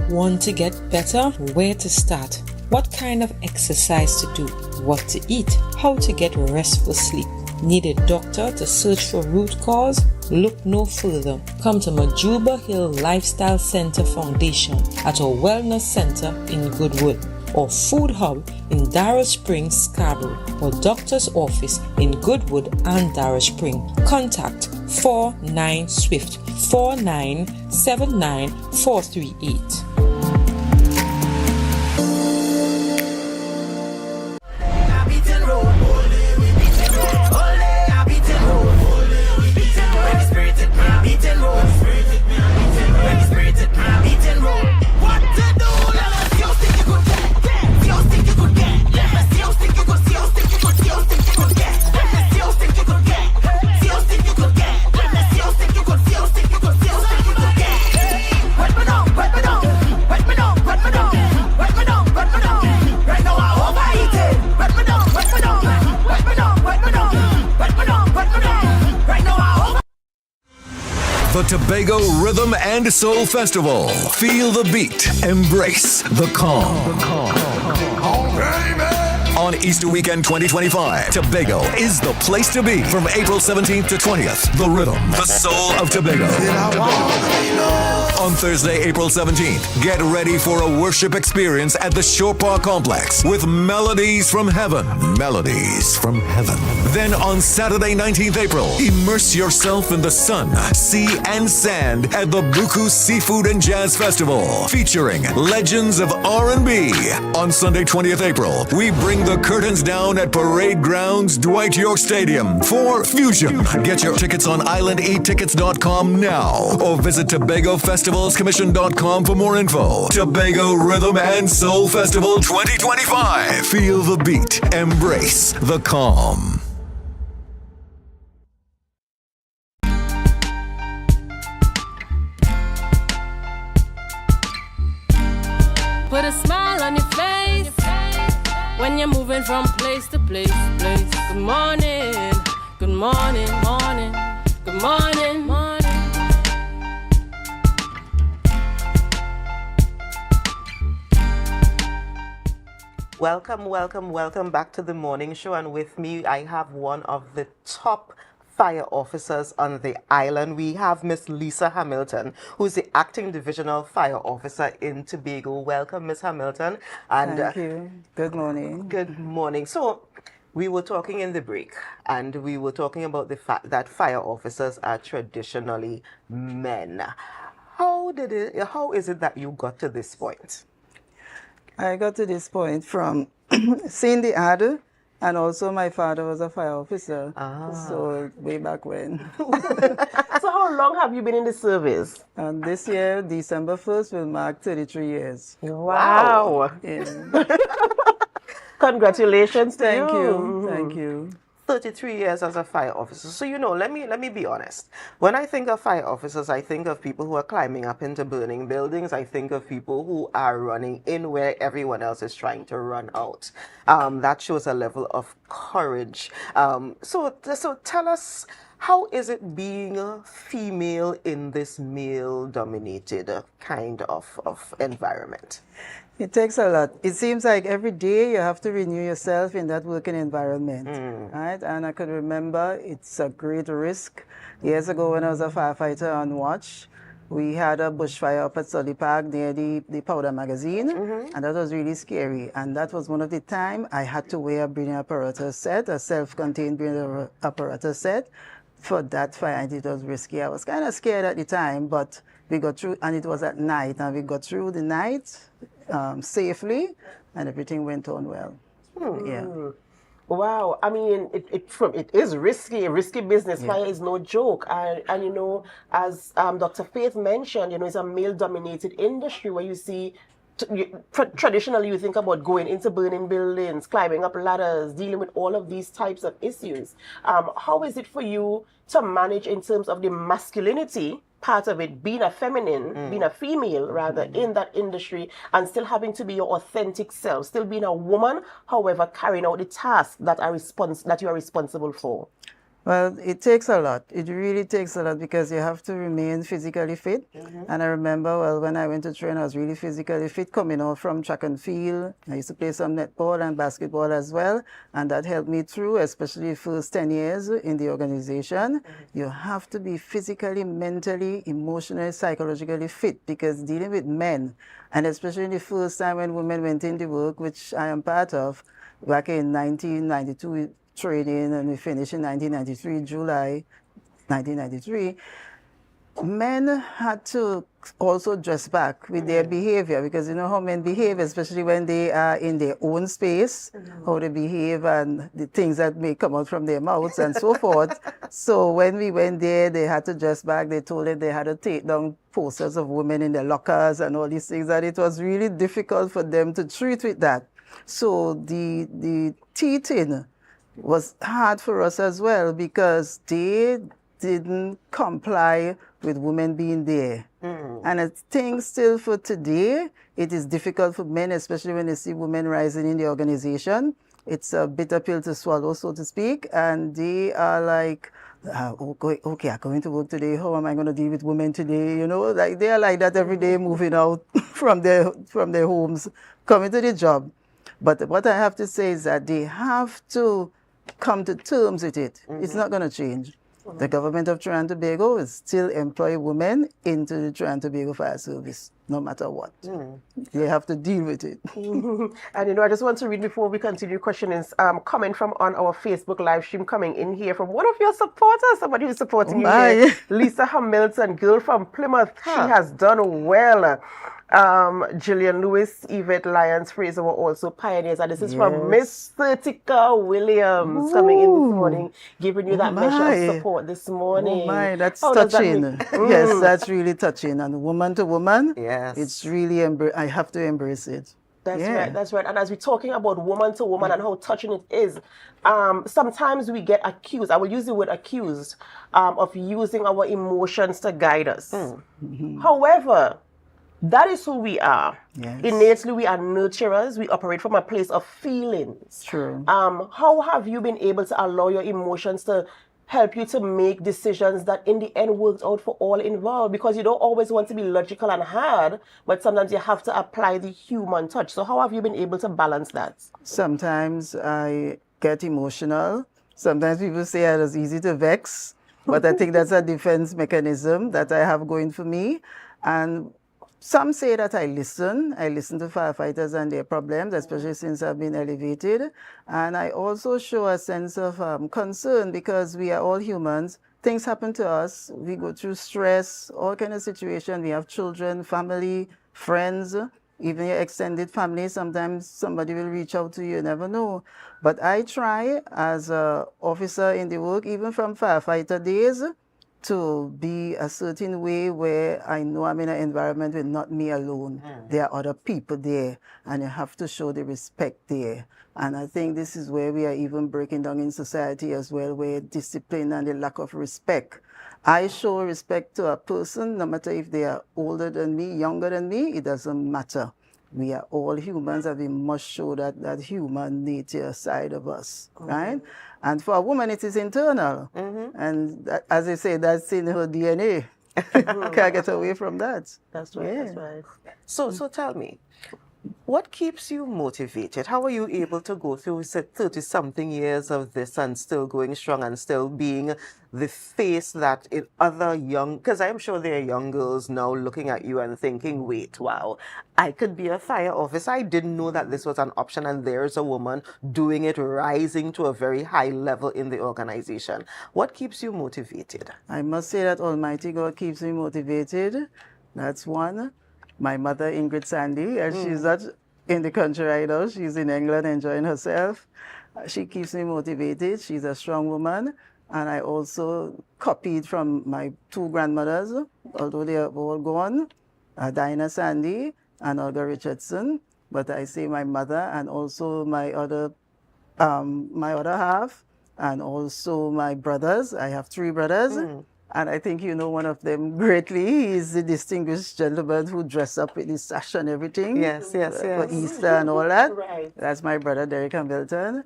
Want to get better? Where to start? What kind of exercise to do? What to eat? How to get restful sleep? Need a doctor to search for root cause? Look no further. Come to Majuba Hill Lifestyle Center Foundation at our Wellness Center in Goodwood, or Food Hub in Darrow Springs, Scarborough, or Doctor's Office in Goodwood and Darrow Spring. Contact 49SWIFT 4979438. The Tobago Rhythm and Soul Festival. Feel the beat. Embrace the calm. On Easter Weekend 2025, Tobago is the place to be from April 17th to 20th. The Rhythm, the Soul of Tobago. On Thursday, April 17th, get ready for a worship experience at the Shore Park Complex with Melodies from Heaven. Melodies from Heaven. Then on Saturday, 19th April, immerse yourself in the sun, sea, and sand at the Buku Seafood and Jazz Festival, featuring legends of R&B. On Sunday, 20th April, we bring the curtains down at Parade Grounds, Dwight York Stadium for Fusion. Get your tickets on islandetickets.com now or visit TobagoFestivalsCommission.com for more info. Tobago Rhythm and Soul Festival 2025. Feel the beat. Embrace the calm. Put a smile on your face when you're moving from place to place. Good morning, good morning, morning, good morning, morning. Welcome back to the morning show. And with me, I have one of the top fire officers on the island. We have Miss Lisa Hamilton, who's the acting divisional fire officer in Tobago. Welcome, Miss Hamilton. And thank you. Good morning. Good morning. So we were talking in the break, and we were talking about the fact that fire officers are traditionally men. How is it that you got to this point? I got to this point from seeing the ad, and also my father was a fire officer. So way back when. So how long have you been in the service? And this year, December 1st, will mark 33 years. Wow. Yeah. Congratulations to Thank you. you. Thank you. 33 years as a fire officer. So, let me be honest. When I think of fire officers, I think of people who are climbing up into burning buildings. I think of people who are running in where everyone else is trying to run out. That shows a level of courage. So tell us, How is it being a female in this male-dominated kind of environment? It takes a lot. It seems like every day you have to renew yourself in that working environment, right? And I could remember it's a great risk. Years ago when I was a firefighter on watch, we had a bushfire up at Sully Park near the powder magazine, and that was really scary. And that was one of the time I had to wear a breathing apparatus set, a self-contained breathing apparatus set for that fire, and it was risky. I was kind of scared at the time, but we got through, and it was at night, and we got through the night safely, and everything went on well. Yeah. Wow, I mean, it is risky, a risky business. Fire is no joke. And you know, as Dr. Faith mentioned, you know, it's a male-dominated industry where you see, traditionally you think about going into burning buildings, climbing up ladders, dealing with all of these types of issues. How is it for you to manage in terms of the masculinity part of it, being a feminine, being a female rather, in that industry, and still having to be your authentic self, still being a woman, however, carrying out the tasks that you are responsible for? Well, it takes a lot. It really takes a lot because you have to remain physically fit. And I remember, well, when I went to train, I was really physically fit coming out from track and field. I used to play some netball and basketball as well. And that helped me through, especially the first 10 years in the organization. You have to be physically, mentally, emotionally, psychologically fit because dealing with men, and especially the first time when women went into work, which I am part of, back in 1992, training, and we finished in 1993, July 1993, men had to also dress back with their behavior because you know how men behave, especially when they are in their own space, how they behave and the things that may come out from their mouths and so forth. So when we went there, they had to dress back. They told them they had to take down posters of women in their lockers and all these things, and it was really difficult for them to treat with that. So the teaching was hard for us as well because they didn't comply with women being there. And I think still for today, it is difficult for men, especially when they see women rising in the organization. It's a bitter pill to swallow, so to speak. And they are like, okay, I'm going to work today. How am I going to deal with women today? You know, like they are like that every day, moving out from their homes, coming to the job. But what I have to say is that they have to come to terms with it. It's not going to change. The government of Trinidad and Tobago will still employ women into the Trinidad and Tobago Fire Service, no matter what. They have to deal with it. And you know, I just want to read before we continue. Question is coming from on our Facebook live stream, coming in here from one of your supporters, somebody who's supporting you here, Lisa Hamilton, girl from Plymouth. She has done well. Gillian Lewis, Yvette Lyons Fraser were also pioneers, and this is from Miss Thirtica Williams coming in this morning, giving you that measure of support this morning. Oh my, that's touching. Yes, that's really touching. And woman to woman, it's really, I have to embrace it. That's right, that's right. And as we're talking about woman to woman and how touching it is, sometimes we get accused, I will use the word accused, of using our emotions to guide us. However, that is who we are. Innately, we are nurturers. We operate from a place of feelings. True. How have you been able to allow your emotions to help you to make decisions that in the end worked out for all involved? Because you don't always want to be logical and hard, but sometimes you have to apply the human touch. So how have you been able to balance that? Sometimes I get emotional. Sometimes people say I was easy to vex, but I think that's a defense mechanism that I have going for me. And some say that I listen. I listen to firefighters and their problems, especially since I've been elevated. And I also show a sense of concern because we are all humans. Things happen to us. We go through stress, all kind of situations. We have children, family, friends, even your extended family. Sometimes somebody will reach out to you, you never know. But I try as an officer in the work, even from firefighter days, to be a certain way where I know I'm in an environment with not me alone. There are other people there, and you have to show the respect there. And I think this is where we are even breaking down in society as well, where discipline and the lack of respect. I show respect to a person, no matter if they are older than me, younger than me, it doesn't matter. We are all humans, and we must show that human nature side of us, right? And for a woman, it is internal. And as I say, that's in her DNA. Can't get away from that. That's right, Yeah. that's right. So tell me, what keeps you motivated? How are you able to go through 30-something years of this and still going strong and still being the face that in other young, because I'm sure there are young girls now looking at you and thinking, wait, wow, I could be a fire officer. I didn't know that this was an option, and there's a woman doing it, rising to a very high level in the organization. What keeps you motivated? I must say that Almighty God keeps me motivated. That's one. My mother, Ingrid Sandy, and she's not in the country right now. She's in England enjoying herself. She keeps me motivated. She's a strong woman. And I also copied from my two grandmothers, although they are all gone, Dinah Sandy and Olga Richardson. But I say my mother and also my other half, and also my brothers. I have 3 brothers. And I think you know one of them greatly. He's the distinguished gentleman who dressed up with his sash and everything. Yes. For Easter and all that. Right. That's my brother, Derek Hamilton.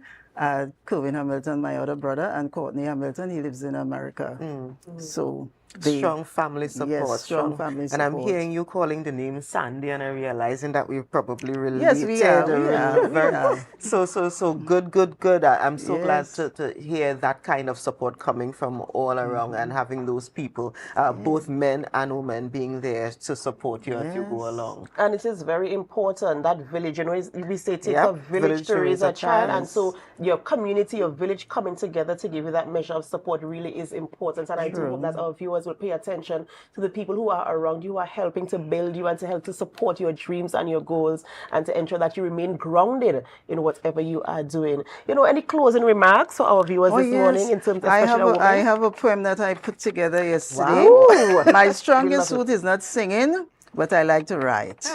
Kerwin Hamilton, my other brother, and Courtney Hamilton, he lives in America. So strong family support. Yes, strong family support. And I'm hearing you calling the name Sandy, and I'm realizing that we've probably related. Yes, we are. So good. I'm so glad to hear that kind of support coming from all around and having those people, both men and women, being there to support you as you go along. And it is very important, that village, you know, we say take a village to raise a child, and so your community, your village coming together to give you that measure of support really is important. And I do hope that our viewers will pay attention to the people who are around you, who are helping to build you and to help to support your dreams and your goals, and to ensure that you remain grounded in whatever you are doing. You know, any closing remarks for our viewers this morning in terms of I have a poem that I put together yesterday. Wow. My strongest suit is not singing, but I like to write.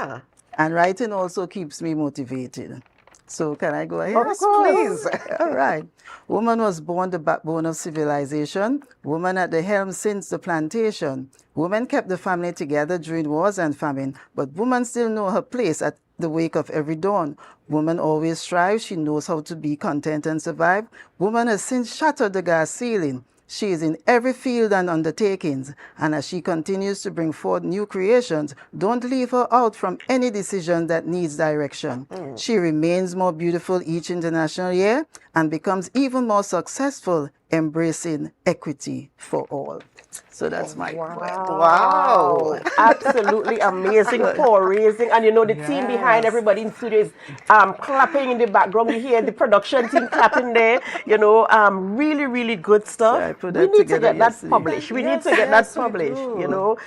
And writing also keeps me motivated. So can I go ahead? Yes, please. All right. Woman was born the backbone of civilization. Woman at the helm since the plantation. Woman kept the family together during wars and famine. But woman still know her place at the wake of every dawn. Woman always strives. She knows how to be content and survive. Woman has since shattered the glass ceiling. She is in every field and undertakings, and as she continues to bring forth new creations, don't leave her out from any decision that needs direction. She remains more beautiful each international year and becomes even more successful, embracing equity for all. So that's my Wow. Absolutely amazing, raising. And you know, the team behind everybody in the studio is clapping in the background. We hear the production team clapping there. You know, really, really good stuff. We need to get that published. We need to get that published. You know,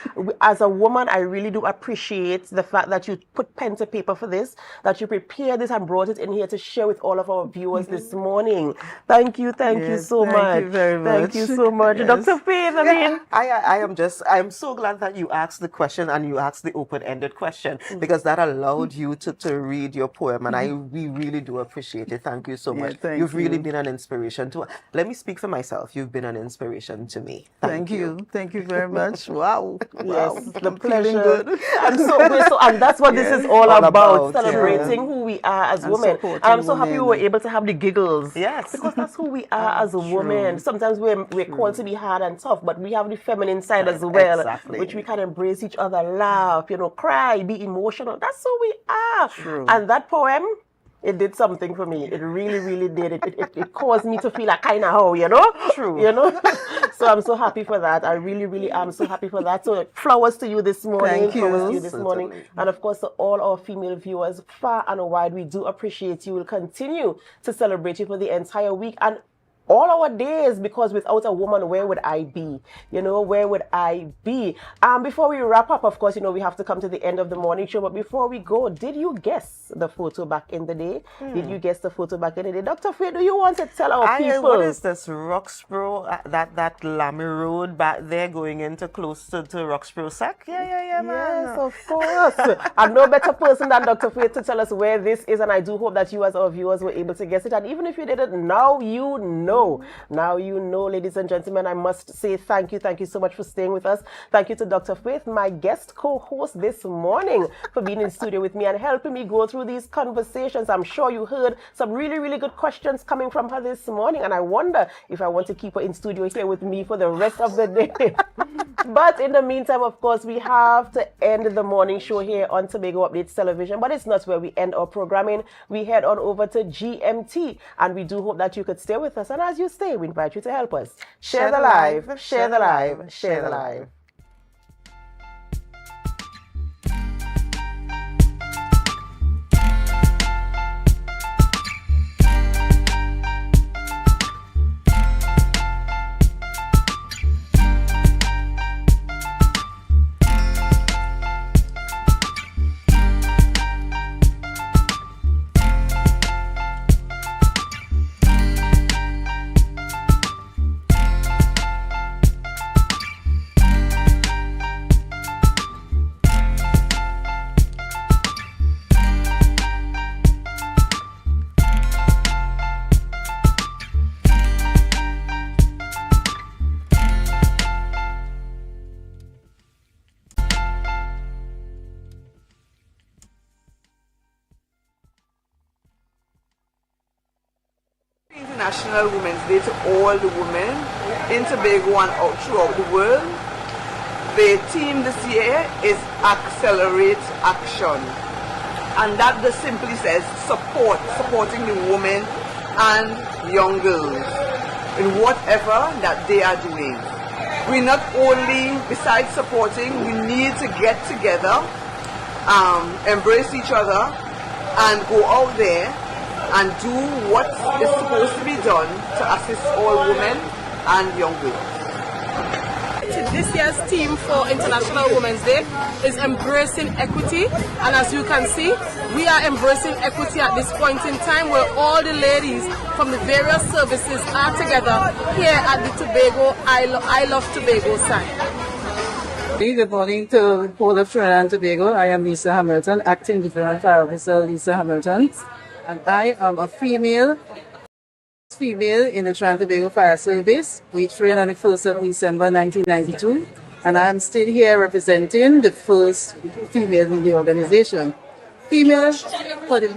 as a woman, I really do appreciate the fact that you put pen to paper for this, that you prepared this and brought it in here to share with all of our viewers this morning. Thank you so much. Thank you very much. Thank you so much. Dr. Faith, I'm so glad that you asked the question and you asked the open-ended question, because that allowed you to read your poem, and we really do appreciate it. Thank you so much. You've really been an inspiration to. Let me speak for myself. You've been an inspiration to me. Thank you. Thank you very much. Wow. Yes, the pleasure. Good. And that's what this is all about, celebrating who we are as women. And I'm so happy we were able to have the giggles. Yes. Because that's who we are as a woman. Sometimes we're called to be hard and tough, but we have the feminine side as well, which we can embrace each other, laugh, you know, cry, be emotional. That's who we are. And that poem, it did something for me. It really, really did. It caused me to feel like kind of how, you know? You know? So I'm so happy for that. I really, really am so happy for that. So flowers to you this morning. Thank you. Flowers to you this morning. And of course, to all our female viewers, far and wide, we do appreciate you. We'll continue to celebrate you for the entire week and all our days, because without a woman, where would I be? You know, where would I be? Before we wrap up, of course, you know, we have to come to the end of the morning show. But before we go, did you guess the photo back in the day? Did you guess the photo back in the day? Dr. Faye, do you want to tell our people? What is this, Roxborough, that Lamy Road back there going into close to Roxborough Sack? Yeah, man. Yes, of course. And no better person than Dr. Faye to tell us where this is. And I do hope that you as our viewers were able to guess it. And even if you didn't, now you know. know. Now you know, ladies and gentlemen, I must say thank you. Thank you so much for staying with us. Thank you to Dr. Faith, my guest co-host this morning, for being in studio with me and helping me go through these conversations. I'm sure you heard some really, really good questions coming from her this morning, and I wonder if I want to keep her in studio here with me for the rest of the day. But in the meantime, of course, we have to end the morning show here on Tobago Updates Television, but it's not where we end our programming. We head on over to GMT, and we do hope that you could stay with us. And as you stay, we invite you to help us. Share the live, share the live, share the live. International Women's Day to all the women in Tobago and out throughout the world. The theme this year is Accelerate Action, and that just simply says supporting the women and young girls in whatever that they are doing. We not only, besides supporting, we need to get together, embrace each other, and go out there and do what is supposed to be done to assist all women and young girls. This year's theme for International Women's Day is embracing equity, and as you can see, we are embracing equity at this point in time where all the ladies from the various services are together here at the Tobago I Love Tobago site. Good morning to all of Trinidad and Tobago. I am Lisa Hamilton, Acting Divisional Fire Officer Lisa Hamilton, and I am a female in the Trinidad and Tobago Fire Service. We trained on the 1st of December 1992, and I am still here representing the first female in the organization. Female for the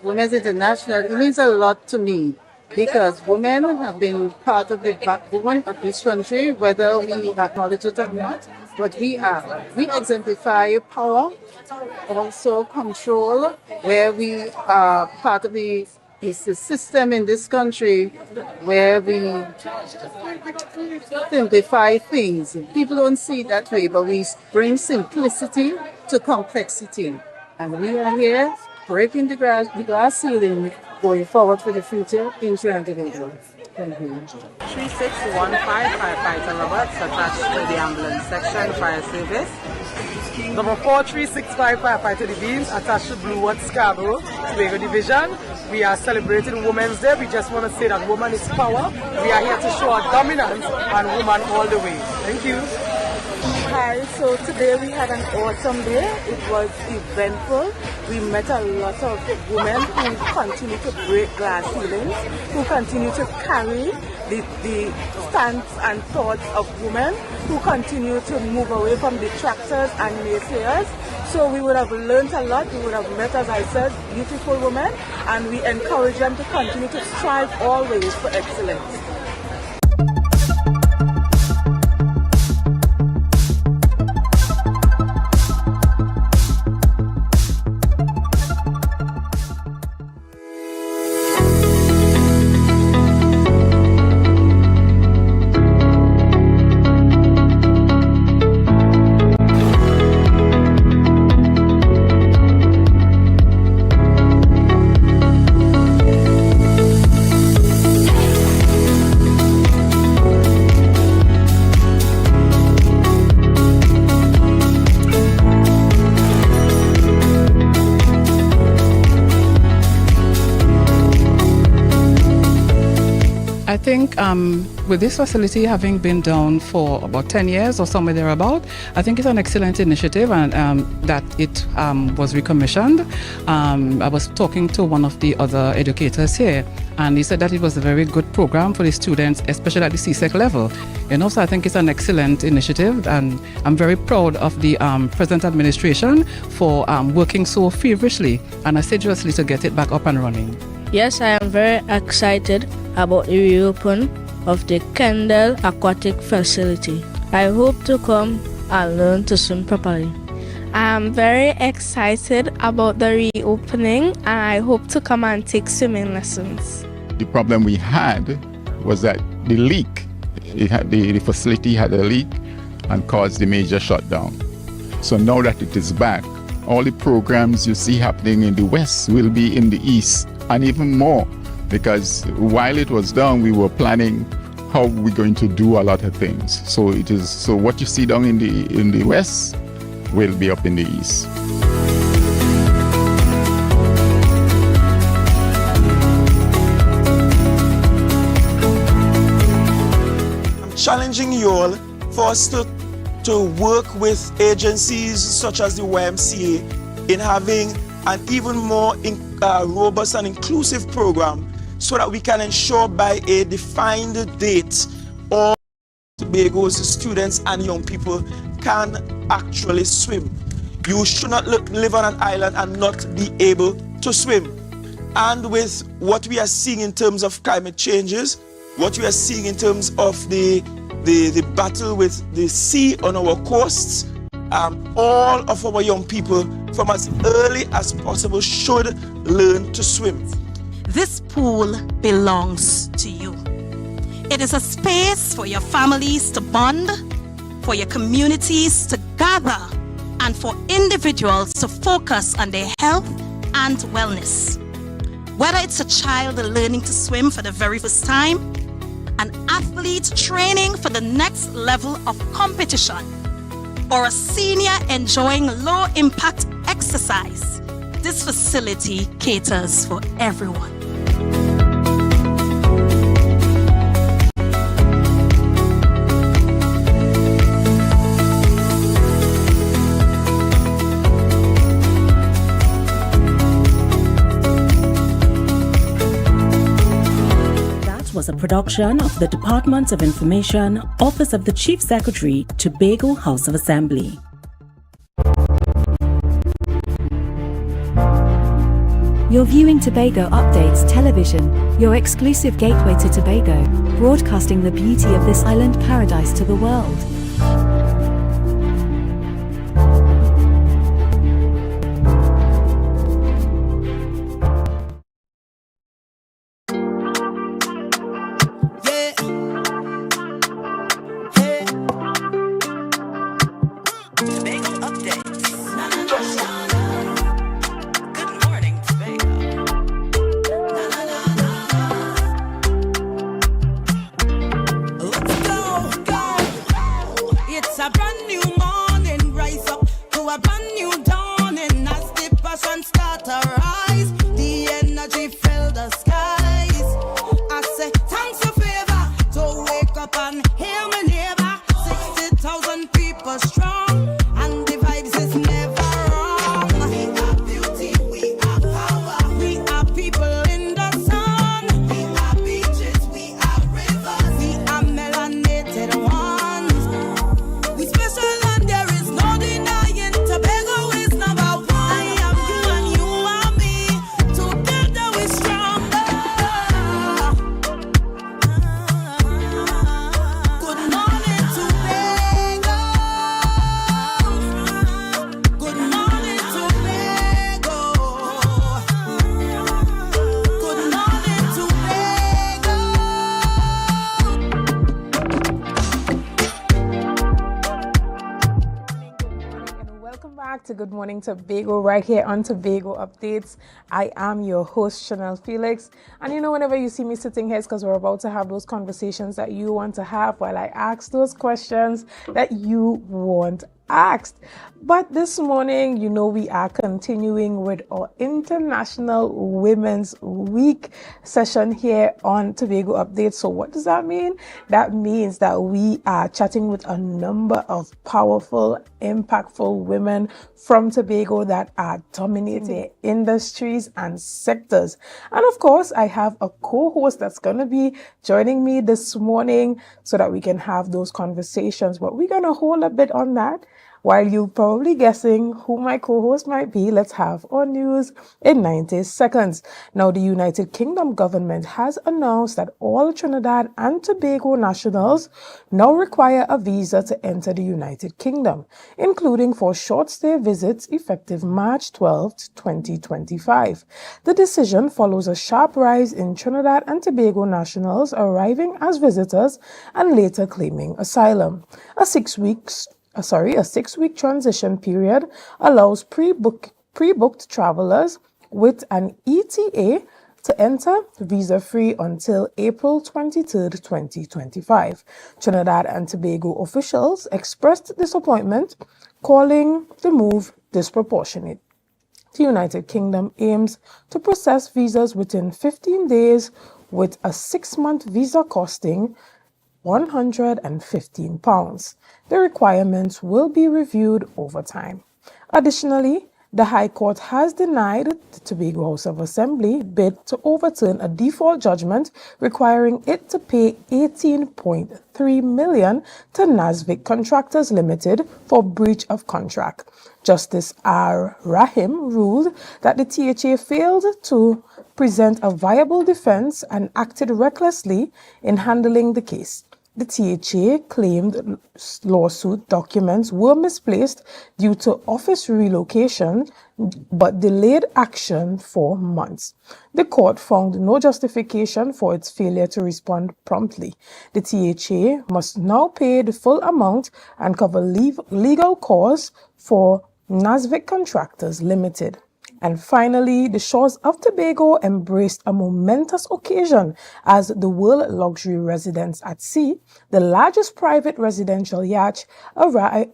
Women's International, it means a lot to me because women have been part of the backbone of this country, whether we acknowledge it or not. But we exemplify power, also control, where we are part of the system in this country where we simplify things. People don't see it that way, but we bring simplicity to complexity. And we are here breaking the glass ceiling, going forward for the future in Trinidad and Tobago. Thank you. 3615 Firefighter Roberts, attached to the ambulance section, fire service. Number 4365 Firefighter Divines, attached to Blue Watch Scarborough, Tobago Division. We are celebrating Women's Day. We just want to say that woman is power. We are here to show our dominance and woman all the way. Thank you. Hi, so today we had an awesome day. It was eventful. We met a lot of women who continue to break glass ceilings, who continue to carry the stance and thoughts of women, who continue to move away from detractors and naysayers. So we would have learned a lot. We would have met, as I said, beautiful women, and we encourage them to continue to strive always for excellence. I think with this facility having been down for about 10 years or somewhere thereabout, I think it's an excellent initiative and that it was recommissioned. I was talking to one of the other educators here, and he said that it was a very good program for the students, especially at the CSEC level. So I think it's an excellent initiative, and I'm very proud of the present administration for working so feverishly and assiduously to get it back up and running. Yes, I am very excited about the reopen of the Kendall Aquatic Facility. I hope to come and learn to swim properly. I am very excited about the reopening, and I hope to come and take swimming lessons. The problem we had was that the leak, the facility had a leak and caused the major shutdown. So now that it is back, all the programs you see happening in the west will be in the east, and even more, because while it was down, we were planning how we're going to do a lot of things. So what you see down in the west will be up in the east. I'm challenging you all for us to work with agencies such as the YMCA in having an even more robust and inclusive program so that we can ensure by a defined date all Tobago's students and young people can actually swim. You should not live on an island and not be able to swim. And with what we are seeing in terms of climate changes, what we are seeing in terms of the battle with the sea on our coasts, all of our young people from as early as possible should learn to swim. This pool belongs to you. It is a space for your families to bond, for your communities to gather, and for individuals to focus on their health and wellness. Whether it's a child learning to swim for the very first time, an athlete training for the next level of competition, or a senior enjoying low-impact exercise, this facility caters for everyone. Was a production of the Department of Information, Office of the Chief Secretary, Tobago House of Assembly. You're viewing Tobago Updates Television, your exclusive gateway to Tobago, broadcasting the beauty of this island paradise to the world. To Good Morning Tobago right here on Tobago Updates. I am your host, Chanel Felix. And whenever you see me sitting here, it's because we're about to have those conversations that you want to have while I ask those questions that you want asked. But this morning, we are continuing with our International Women's Week session here on Tobago Update. So what does that mean? That means that we are chatting with a number of powerful, impactful women from Tobago that are dominating industries and sectors. And of course, I have a co-host that's going to be joining me this morning so that we can have those conversations. But we're going to hold a bit on that. While you're probably guessing who my co-host might be, let's have our news in 90 seconds. Now, the United Kingdom government has announced that all Trinidad and Tobago nationals now require a visa to enter the United Kingdom, including for short-stay visits effective March 12, 2025. The decision follows a sharp rise in Trinidad and Tobago nationals arriving as visitors and later claiming asylum. A six-week transition period allows pre-booked travelers with an ETA to enter visa-free until April 23, 2025. Trinidad and Tobago officials expressed disappointment, calling the move disproportionate. The United Kingdom aims to process visas within 15 days with a 6-month visa costing £115. The requirements will be reviewed over time. Additionally, the High Court has denied the Tobago House of Assembly bid to overturn a default judgment requiring it to pay $18.3 million to Nasvik Contractors Limited for breach of contract. Justice R. Rahim ruled that the THA failed to present a viable defense and acted recklessly in handling the case. The THA claimed lawsuit documents were misplaced due to office relocation, but delayed action for months. The court found no justification for its failure to respond promptly. The THA must now pay the full amount and cover legal costs for Nasvik Contractors Limited. And finally, the shores of Tobago embraced a momentous occasion as the World Luxury Residence at Sea, the largest private residential yacht, arrived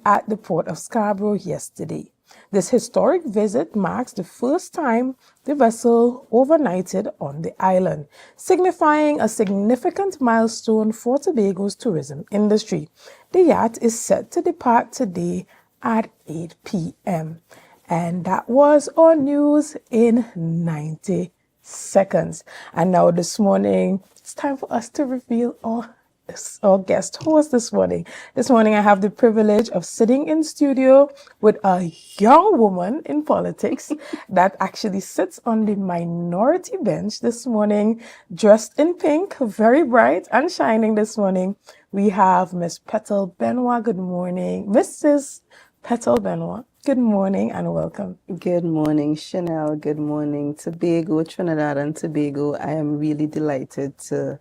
at the port of Scarborough yesterday. This historic visit marks the first time the vessel overnighted on the island, signifying a significant milestone for Tobago's tourism industry. The yacht is set to depart today at 8 p.m. And that was our news in 90 seconds. And now this morning, it's time for us to reveal our guest host this morning. This morning, I have the privilege of sitting in studio with a young woman in politics that actually sits on the minority bench this morning, dressed in pink, very bright and shining this morning. We have Miss Petal Benoit. Good morning. Mrs. Petal Benoit. Good morning and welcome. Good morning, Chanel. Good morning, Tobago, Trinidad and Tobago. I am really delighted to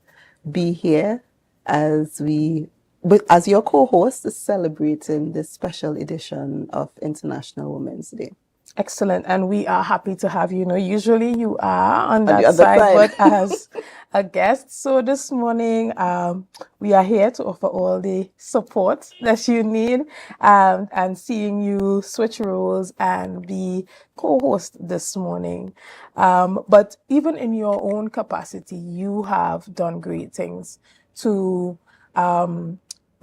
be here as your co-host celebrating this special edition of International Women's Day. Excellent. And we are happy to have you. Usually you are on that side, but as a guest. So this morning, we are here to offer all the support that you need, and seeing you switch roles and be co-host this morning. But even in your own capacity, you have done great things to,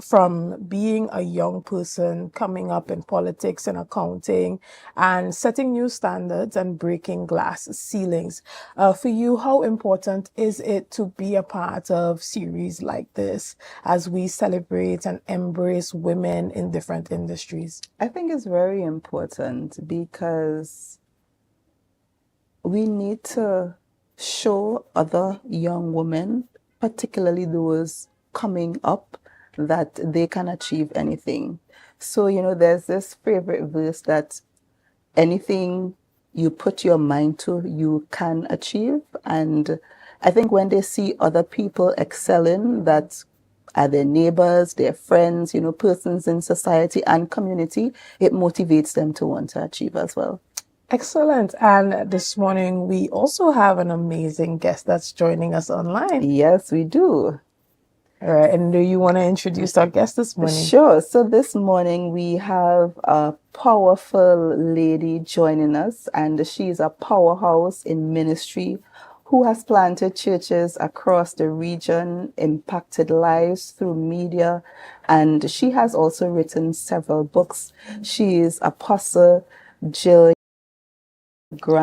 from being a young person coming up in politics and accounting and setting new standards and breaking glass ceilings. For you, how important is it to be a part of series like this as we celebrate and embrace women in different industries? I think it's very important because we need to show other young women, particularly those coming up, that they can achieve anything. So, there's this favorite verse that anything you put your mind to, you can achieve. And I think when they see other people excelling, that are their neighbors, their friends, persons in society and community, it motivates them to want to achieve as well. Excellent. And this morning, we also have an amazing guest that's joining us online. Yes, we do. All right, and do you want to introduce our guest this morning? Sure. So this morning we have a powerful lady joining us, and she's a powerhouse in ministry who has planted churches across the region, impacted lives through media, and she has also written several books. She is Apostle Jill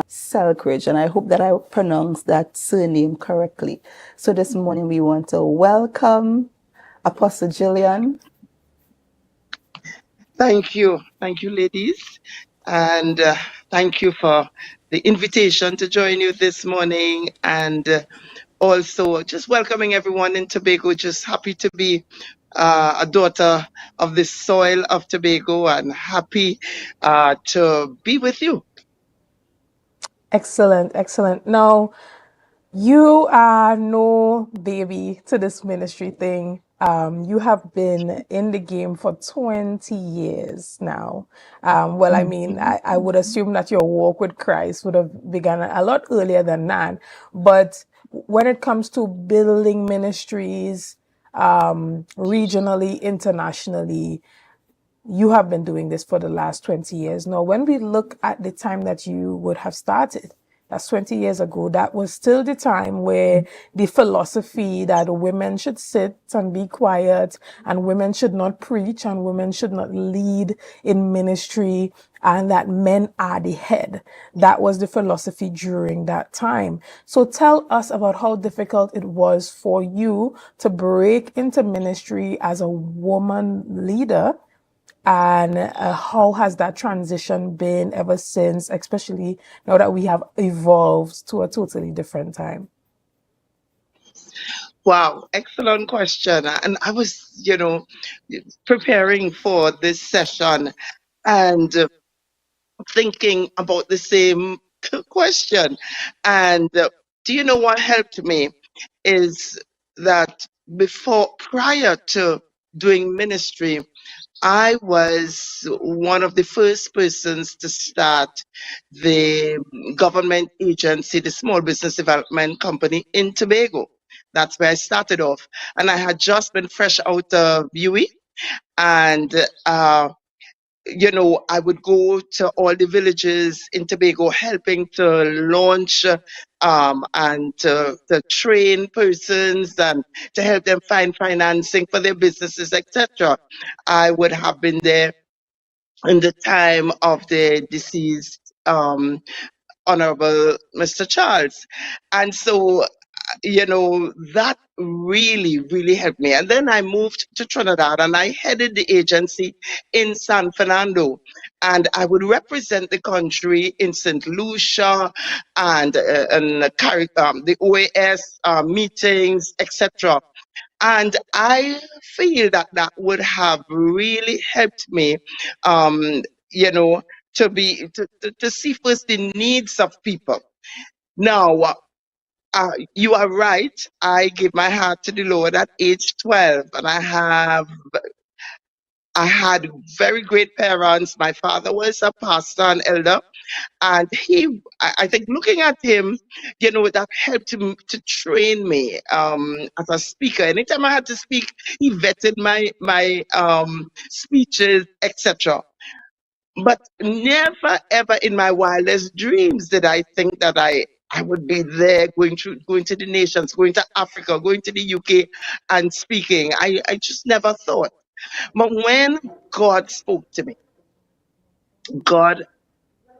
Selkridge, and I hope that I pronounced that surname correctly. So this morning we want to welcome Apostle Jillian. Thank you, ladies, and thank you for the invitation to join you this morning, and also just welcoming everyone in Tobago. Just happy to be a daughter of the soil of Tobago, and happy to be with you. Excellent, excellent. Now, you are no baby to this ministry thing. You have been in the game for 20 years now. Well, I mean, I would assume that your walk with Christ would have begun a lot earlier than that. But when it comes to building ministries, regionally, internationally, you have been doing this for the last 20 years. Now, when we look at the time that you would have started, that's 20 years ago, that was still the time where the philosophy that women should sit and be quiet, and women should not preach, and women should not lead in ministry, and that men are the head. That was the philosophy during that time. So tell us about how difficult it was for you to break into ministry as a woman leader, and how has that transition been ever since, especially now that we have evolved to a totally different time? Wow, excellent question. And I was, preparing for this session and thinking about the same question. And do you know what helped me is that prior to doing ministry, I was one of the first persons to start the government agency, the Small Business Development Company in Tobago. That's where I started off. And I had just been fresh out of UE, and I would go to all the villages in Tobago helping to launch and to train persons and to help them find financing for their businesses, etc. I would have been there in the time of the deceased Honorable Mr. Charles. And so that really, really helped me. And then I moved to Trinidad and I headed the agency in San Fernando. And I would represent the country in St. Lucia and the OAS meetings, etc. And I feel that that would have really helped me, to see first the needs of people. Now, you are right. I gave my heart to the Lord at age 12, and I had very great parents. My father was a pastor and elder, and I think looking at him, that helped him to train me as a speaker. Anytime I had to speak, he vetted my speeches, etc. But never ever in my wildest dreams did I think that I would be there going to the nations, going to Africa, going to the UK and speaking. I just never thought. But when God spoke to me, God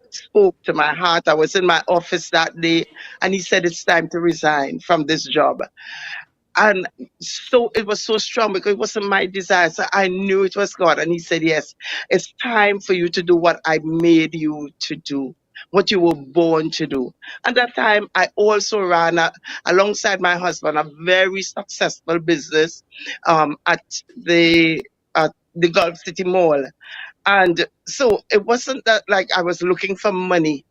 spoke to my heart. I was in my office that day and he said, it's time to resign from this job. And so it was so strong because it wasn't my desire. So I knew it was God. And he said, yes, it's time for you to do what I made you to do, what you were born to do. At that time, I also ran, alongside my husband, a very successful business at the Gulf City Mall. And so it wasn't that like I was looking for money.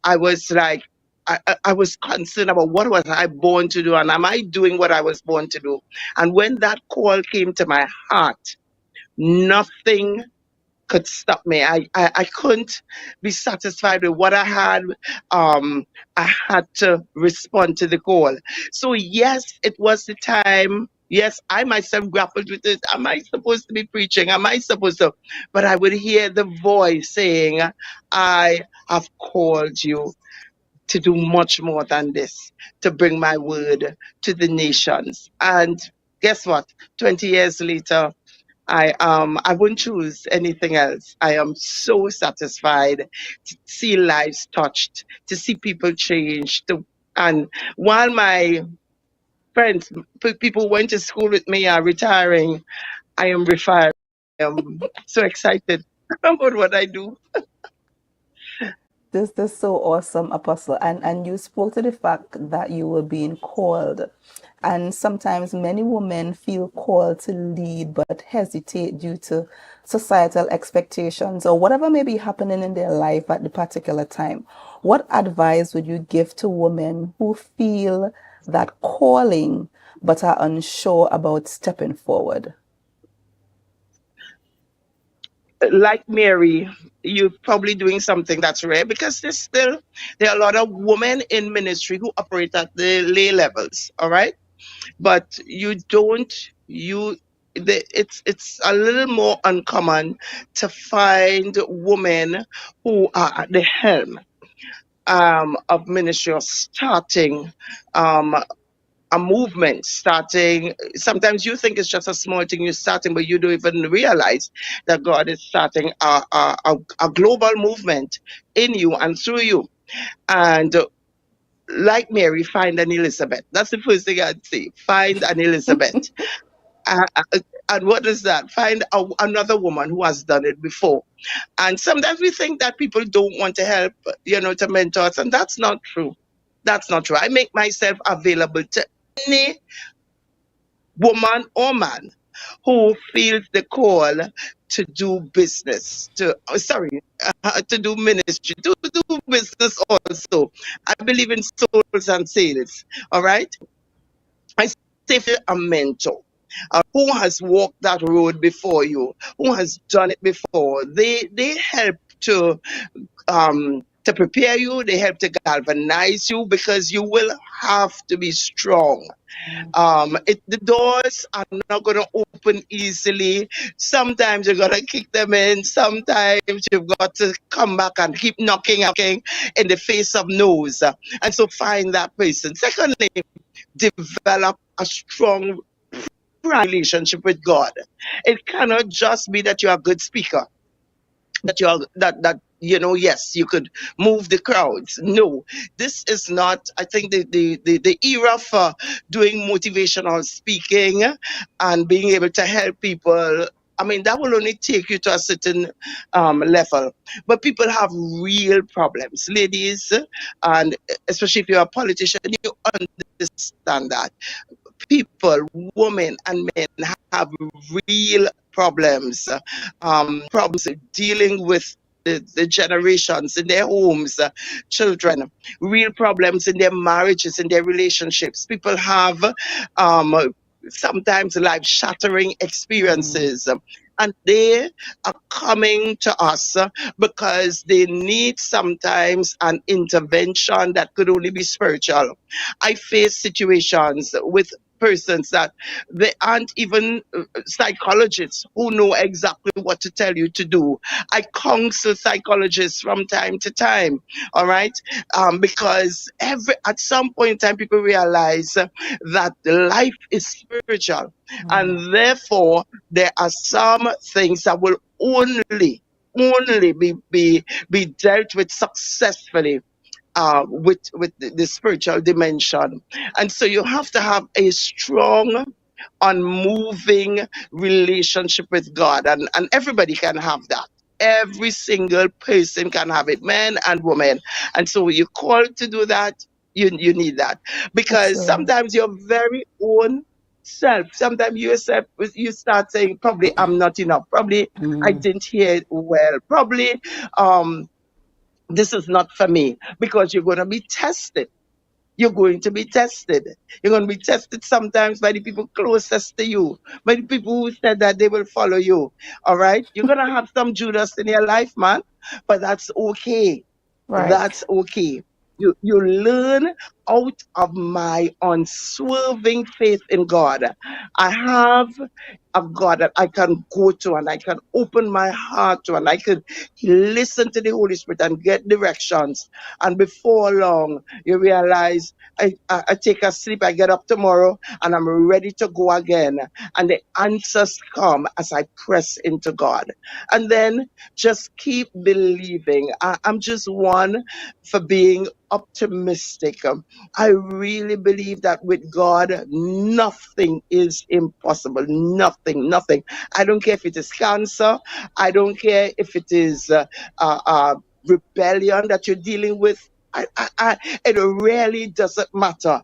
I was like, I was concerned about what was I born to do and am I doing what I was born to do? And when that call came to my heart, nothing could stop me. I couldn't be satisfied with what I had. I had to respond to the call. So yes, it was the time Yes, I myself grappled with it. Am I supposed to be preaching? Am I supposed to? But I would hear the voice saying, I have called you to do much more than this, to bring my word to the nations. And guess what? 20 years later, I wouldn't choose anything else. I am so satisfied to see lives touched, to see people changed. And while my friends, people who went to school with me are retiring, I am retiring. I am so excited about what I do. This is so awesome, Apostle. And you spoke to the fact that you were being called. And sometimes many women feel called to lead but hesitate due to societal expectations or whatever may be happening in their life at the particular time. What advice would you give to women who feel that calling but are unsure about stepping forward? Like Mary, you're probably doing something that's rare because there are a lot of women in ministry who operate at the lay levels, all right? But it's a little more uncommon to find women who are at the helm of ministry or starting um, a movement, starting. Sometimes you think it's just a small thing you're starting, but you don't even realize that God is starting a global movement in you and through you. And like Mary, find an Elizabeth. That's the first thing I'd say. Find an Elizabeth. And what is that? Find another woman who has done it before. And sometimes we think that people don't want to help, to mentor us, and that's not true. That's not true. I make myself available to any woman or man who feels the call to do business, to do ministry, to do business also. I believe in souls and sales. All right. I say for a mentor who has walked that road before you, who has done it before. They help to prepare you. They help to galvanize you because you will have to be strong. The doors are not going to open easily. Sometimes you're going to kick them in. Sometimes you've got to come back and keep knocking in the face of no's. And so find that person. Secondly, develop a strong relationship with God. It cannot just be that you're a good speaker, yes, you could move the crowds. No, this is not. I think the era for doing motivational speaking and being able to help people, I mean, that will only take you to a certain level. But people have real problems, ladies, and especially if you're a politician, you understand that people, women and men, have real problems, problems dealing with the generations in their homes, children, real problems in their marriages, in their relationships. People have sometimes life-shattering experiences. And they are coming to us because they need sometimes an intervention that could only be spiritual. I face situations with persons that they aren't even psychologists who know exactly what to tell you to do. I counsel psychologists from time to time, all right? Because at some point in time, people realize that life is spiritual, and therefore there are some things that will only be dealt with successfully with the spiritual dimension. And so you have to have a strong, unmoving relationship with God, and everybody can have that. Every single person can have it, men and women. And so when you're called to do that, you need that, because Excellent. sometimes your very own self, sometimes yourself, you start saying, probably I'm not enough, probably I didn't hear it well, probably this is not for me, because you're going to be tested. You're going to be tested. You're going to be tested sometimes by the people closest to you, by the people who said that they will follow you. All right? You're going to have some Judas in your life, man, but that's okay. Right. That's okay. You learn out of my unswerving faith in God, I have a God that I can go to and I can open my heart to and I could listen to the Holy Spirit and get directions. And before long, you realize I take a sleep, I get up tomorrow and I'm ready to go again. And the answers come as I press into God. And then just keep believing. I'm just one for being optimistic. I really believe that with God, nothing is impossible. Nothing, nothing. I don't care if it is cancer. I don't care if it is rebellion that you're dealing with. It really doesn't matter.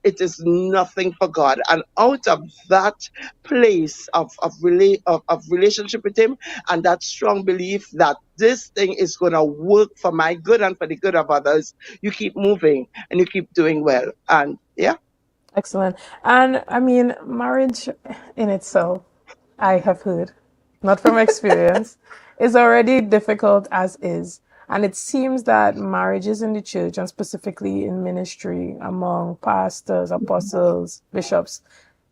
It is nothing for God. And out of that place of relationship with Him and that strong belief that this thing is going to work for my good and for the good of others, you keep moving and you keep doing well. And yeah. Excellent. And I mean, marriage in itself, I have heard, not from experience, is already difficult as is. And it seems that marriages in the church, and specifically in ministry among pastors, apostles, bishops,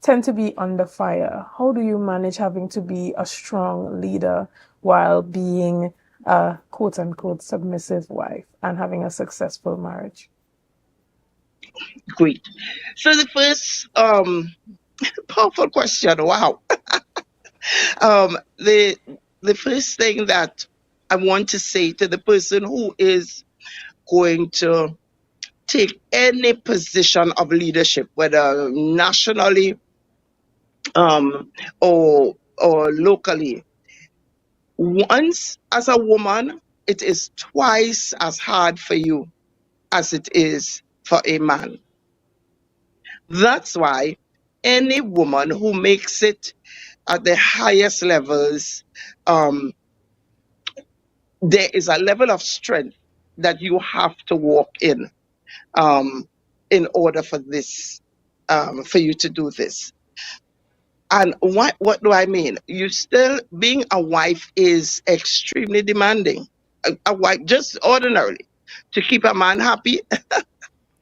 tend to be under fire. How do you manage having to be a strong leader while being a quote unquote submissive wife and having a successful marriage? Great. So the first powerful question, wow. The first thing that I want to say to the person who is going to take any position of leadership, whether nationally or locally, once as a woman, it is twice as hard for you as it is for a man. That's why any woman who makes it at the highest levels, there is a level of strength that you have to walk in order for this, for you to do this. And what do I mean? You still, being a wife is extremely demanding. A wife, just ordinarily, to keep a man happy,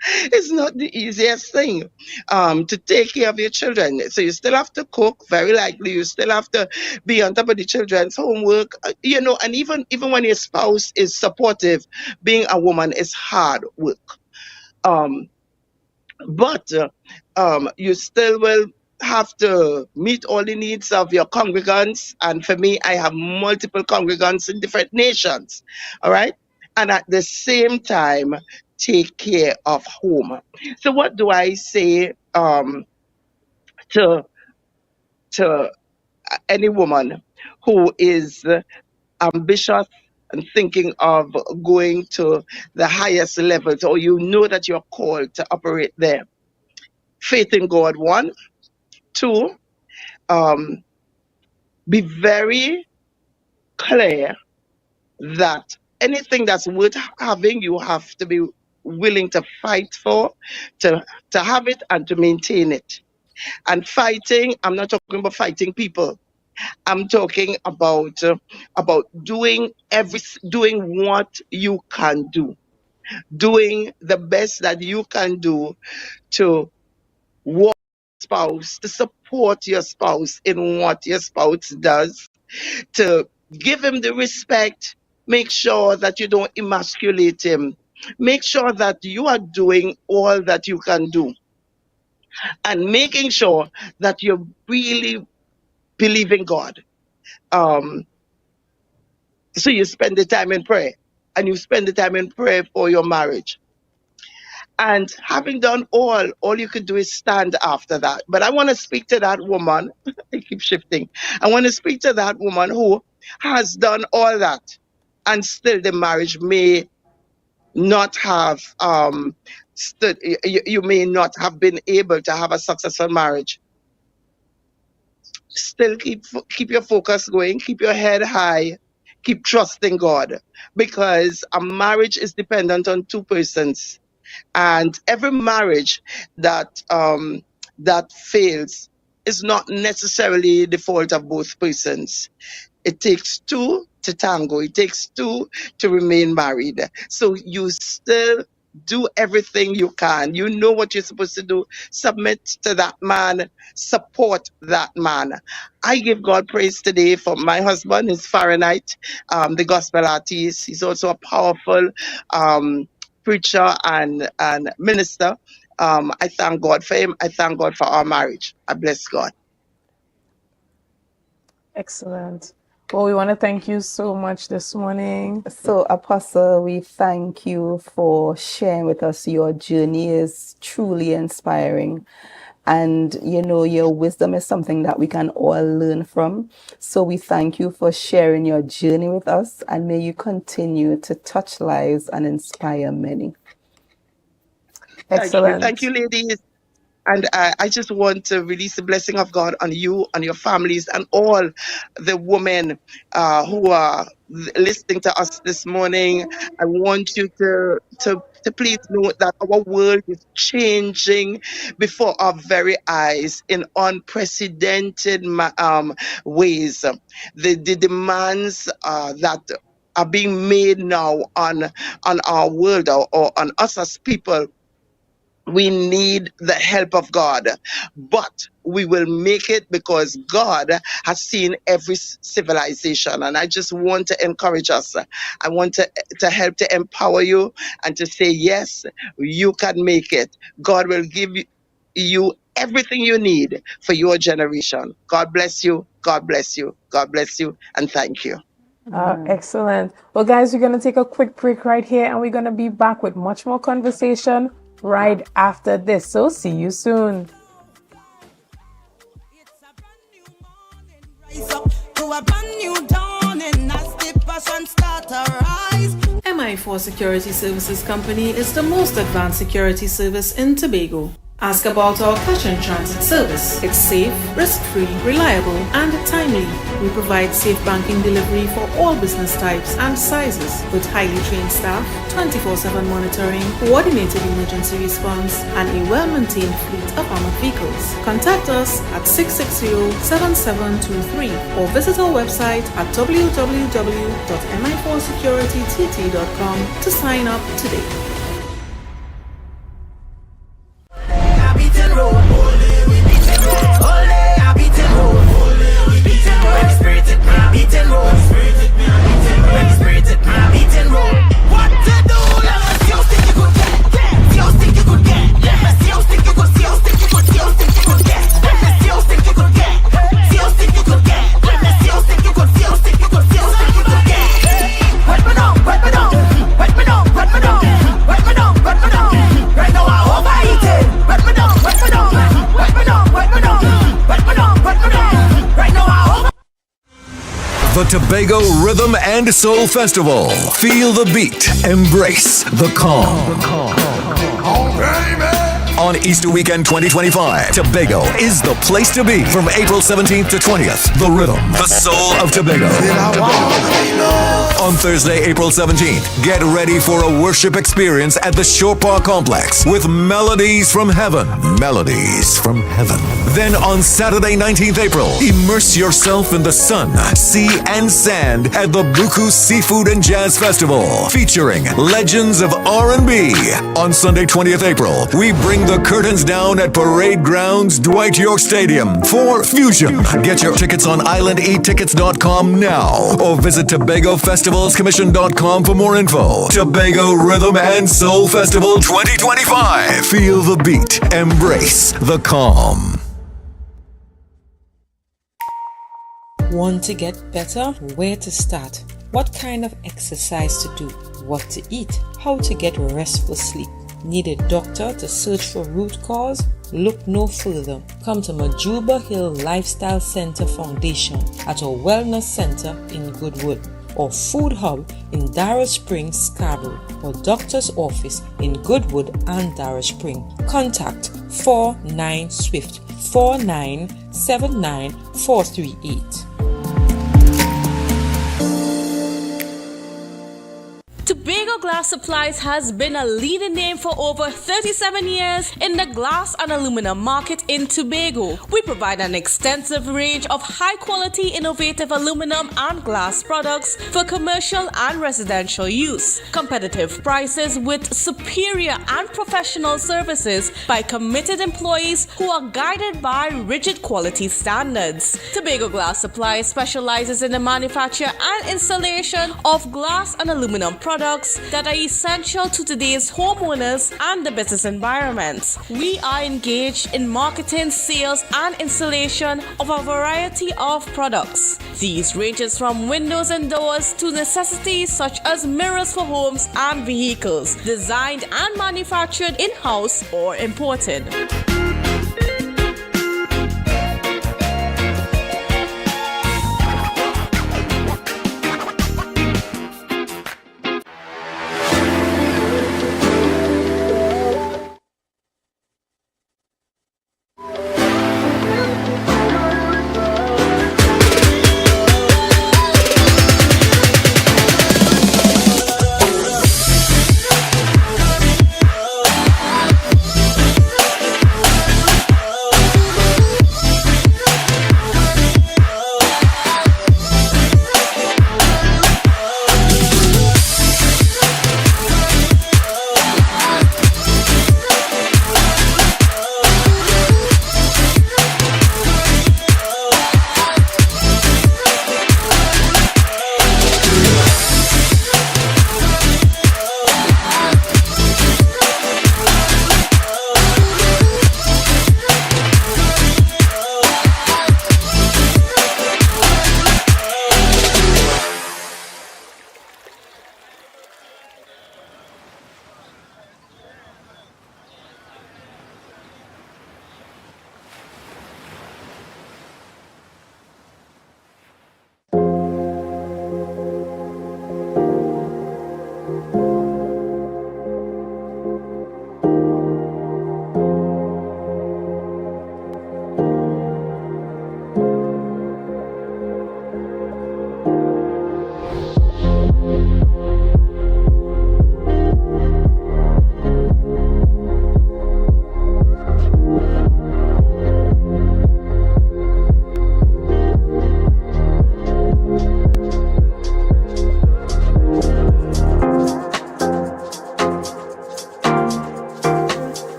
it's not the easiest thing. To take care of your children. So you still have to cook, very likely. You still have to be on top of the children's homework, and even when your spouse is supportive, being a woman is hard work. But you still will have to meet all the needs of your congregants. And for me, I have multiple congregants in different nations. All right. And at the same time, take care of home. So what do I say to any woman who is ambitious and thinking of going to the highest levels, or you know that you're called to operate there? Faith in God, 1. 2, be very clear that anything that's worth having, you have to be willing to fight for, to have it and to maintain it. And fighting, I'm not talking about fighting people. I'm talking about doing what you can do, doing the best that you can do to walk spouse, to support your spouse in what your spouse does, to give him the respect, make sure that you don't emasculate him, make sure that you are doing all that you can do, and making sure that you really believe in God. So you spend the time in prayer, and you spend the time in prayer for your marriage. And having done all you could do is stand after that. But I want to speak to that woman. I keep shifting. I want to speak to that woman who has done all that, and still the marriage may not have stood. You may not have been able to have a successful marriage. Still keep your focus going. Keep your head high. Keep trusting God, because a marriage is dependent on two persons. And every marriage that fails is not necessarily the fault of both persons. It takes two to tango. It takes two to remain married. So you still do everything you can. You know what you're supposed to do. Submit to that man, support that man. I give God praise today for my husband, is Fahrenheit, the gospel artist. He's also a powerful preacher and minister. I thank God for him. I thank God for our marriage. I bless God. Excellent. Well, we want to thank you so much this morning. So, Apostle, we thank you for sharing with us. Your journey is truly inspiring. And, you know, your wisdom is something that we can all learn from. So we thank you for sharing your journey with us. And may you continue to touch lives and inspire many. Excellent. Thank you, ladies. And I just want to release the blessing of God on you, on your families, and all the women who are listening to us this morning. I want you to please know that our world is changing before our very eyes in unprecedented ways. The demands that are being made now on our world or on us as people, we need the help of God, but we will make it because God has seen every civilization. And I just want to encourage us. I want to help to empower you and to say, yes, you can make it. God will give you everything you need for your generation. God bless you. God bless you. God bless you. And thank you. Excellent. Well, guys, we're going to take a quick break right here, and we're going to be back with much more conversation right after this. So see you soon. MI4 Security Services Company is the most advanced security service in Tobago. Ask about our cash and transit service. It's safe, risk-free, reliable, and timely. We provide safe banking delivery for all business types and sizes with highly trained staff, 24/7 monitoring, coordinated emergency response, and a well-maintained fleet of armored vehicles. Contact us at 660-7723 or visit our website at www.mi4securitytt.com to sign up today. The Tobago Rhythm and Soul Festival. Feel the beat. Embrace the calm. On Easter weekend 2025, Tobago is the place to be from April 17th to 20th. The Rhythm, the Soul of Tobago. On Thursday, April 17th, get ready for a worship experience at the Shore Park Complex with Melodies from Heaven. Melodies from Heaven. Then on Saturday, 19th April, immerse yourself in the sun, sea, and sand at the Buku Seafood and Jazz Festival, featuring legends of R&B. On Sunday, 20th April, we bring the curtains down at Parade Grounds, Dwight York Stadium for Fusion. Get your tickets on islandetickets.com now or visit TobagoFestivalsCommission.com for more info. Tobago Rhythm and Soul Festival 2025. Feel the beat. Embrace the calm. Want to get better? Where to start? What kind of exercise to do? What to eat? How to get restful sleep? Need a doctor to search for root cause? Look no further. Come to Majuba Hill Lifestyle Center Foundation at our Wellness Center in Goodwood, or Food Hub in Darrow Springs, Scarborough, or Doctor's Office in Goodwood and Darrow Spring. Contact 49 Swift 4979 438. Tobago Glass Glass Supplies has been a leading name for over 37 years in the glass and aluminum market in Tobago. We provide an extensive range of high-quality, innovative aluminum and glass products for commercial and residential use. Competitive prices with superior and professional services by committed employees who are guided by rigid quality standards. Tobago Glass Supplies specializes in the manufacture and installation of glass and aluminum products that are essential to today's homeowners and the business environment. We are engaged in marketing, sales, and installation of a variety of products. These ranges from windows and doors to necessities such as mirrors for homes and vehicles, designed and manufactured in-house or imported.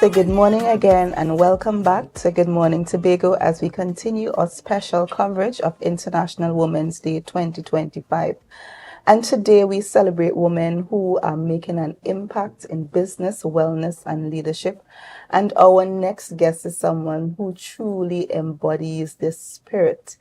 So good morning again and welcome back to Good Morning Tobago as we continue our special coverage of International Women's Day 2025. And today we celebrate women who are making an impact in business, wellness, and leadership. And our next guest is someone who truly embodies this spirit.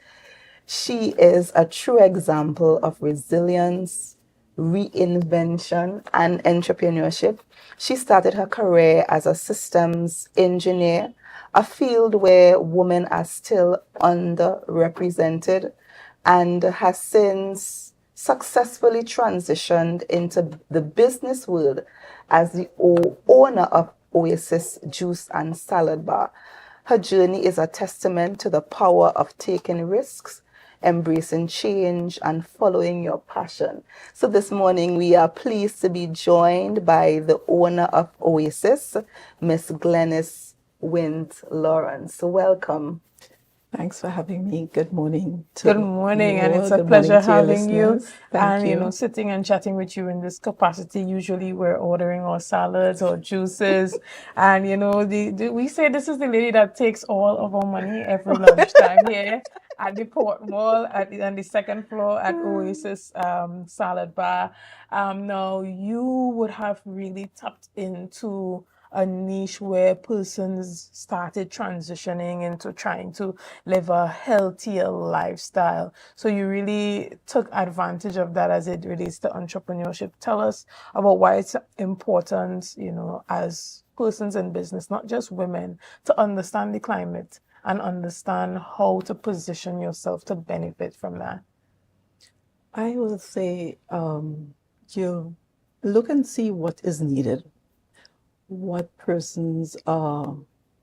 She is a true example of resilience, reinvention, and entrepreneurship. She started her career as a systems engineer, a field where women are still underrepresented, and has since successfully transitioned into the business world as the owner of Oasis Juice and Salad Bar. Her journey is a testament to the power of taking risks, embracing change, and following your passion. So this morning we are pleased to be joined by the owner of Oasis, Miss Glenys Wint Lawrence. So welcome. Thanks for having me. Good morning. Good morning, and it's a pleasure having you. Thank And sitting and chatting with you in this capacity. Usually, we're ordering our salads or juices, and we say this is the lady that takes all of our money every lunchtime here at the Port Mall on the second floor at Oasis Salad Bar. Now, you would have really tapped into a niche where persons started transitioning into trying to live a healthier lifestyle. So you really took advantage of that as it relates to entrepreneurship. Tell us about why it's important, as persons in business, not just women, to understand the climate and understand how to position yourself to benefit from that. I will say you look and see what is needed, what persons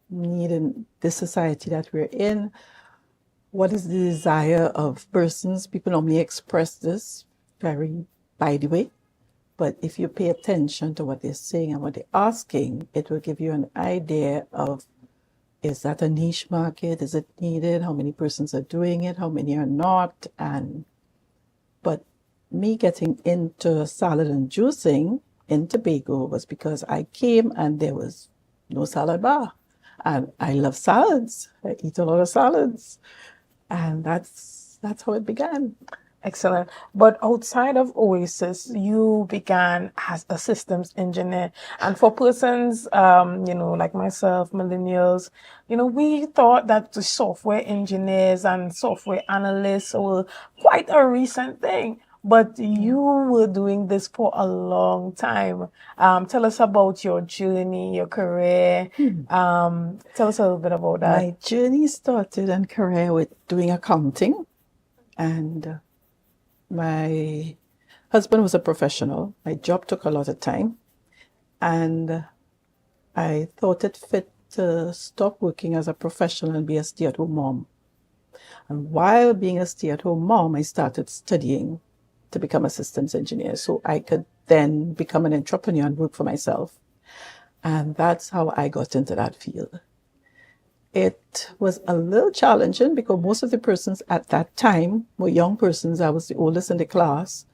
need in this society that we're in, what is the desire of persons. People normally express this very by the way, but if you pay attention to what they're saying and what they're asking, it will give you an idea of, is that a niche market? Is it needed? How many persons are doing it? How many are not? But me getting into salad and juicing in Tobago was because I came and there was no salad bar. And I love salads. I eat a lot of salads. And that's how it began. Excellent. But outside of Oasis, you began as a systems engineer. And for persons, like myself, millennials, we thought that the software engineers and software analysts were quite a recent thing. But you were doing this for a long time. Tell us about your journey, your career. Tell us a little bit about that. My journey started and career with doing accounting. And my husband was a professional. My job took a lot of time. And I thought it fit to stop working as a professional and be a stay-at-home mom. And while being a stay-at-home mom, I started studying to become a systems engineer so I could then become an entrepreneur and work for myself. And that's how I got into that field. It was a little challenging because most of the persons at that time were young persons. I was the oldest in the class,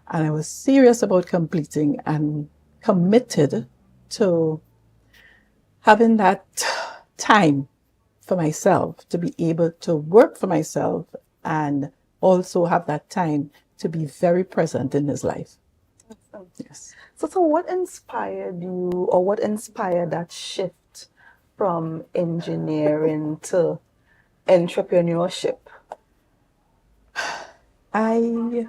and I was serious about completing and committed to having that time for myself, to be able to work for myself and also have that time to be very present in his life. Awesome. Yes. So what inspired you, or what inspired that shift from engineering to entrepreneurship? I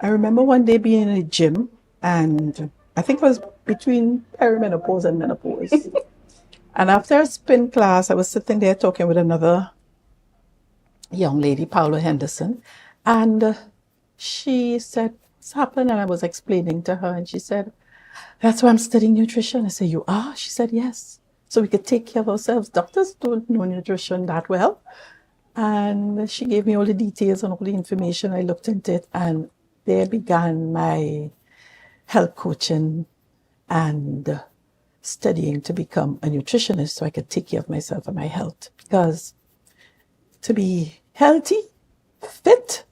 remember one day being in a gym, and I think it was between perimenopause and menopause. And after a spin class, I was sitting there talking with another young lady, Paula Henderson, and she said, "What's happened?" And I was explaining to her, and she said, "That's why I'm studying nutrition." I said, "You are?" She said, "Yes. So we could take care of ourselves. Doctors don't know nutrition that well." And she gave me all the details and all the information. I looked into it, and there began my health coaching and studying to become a nutritionist so I could take care of myself and my health. Because to be healthy, fit,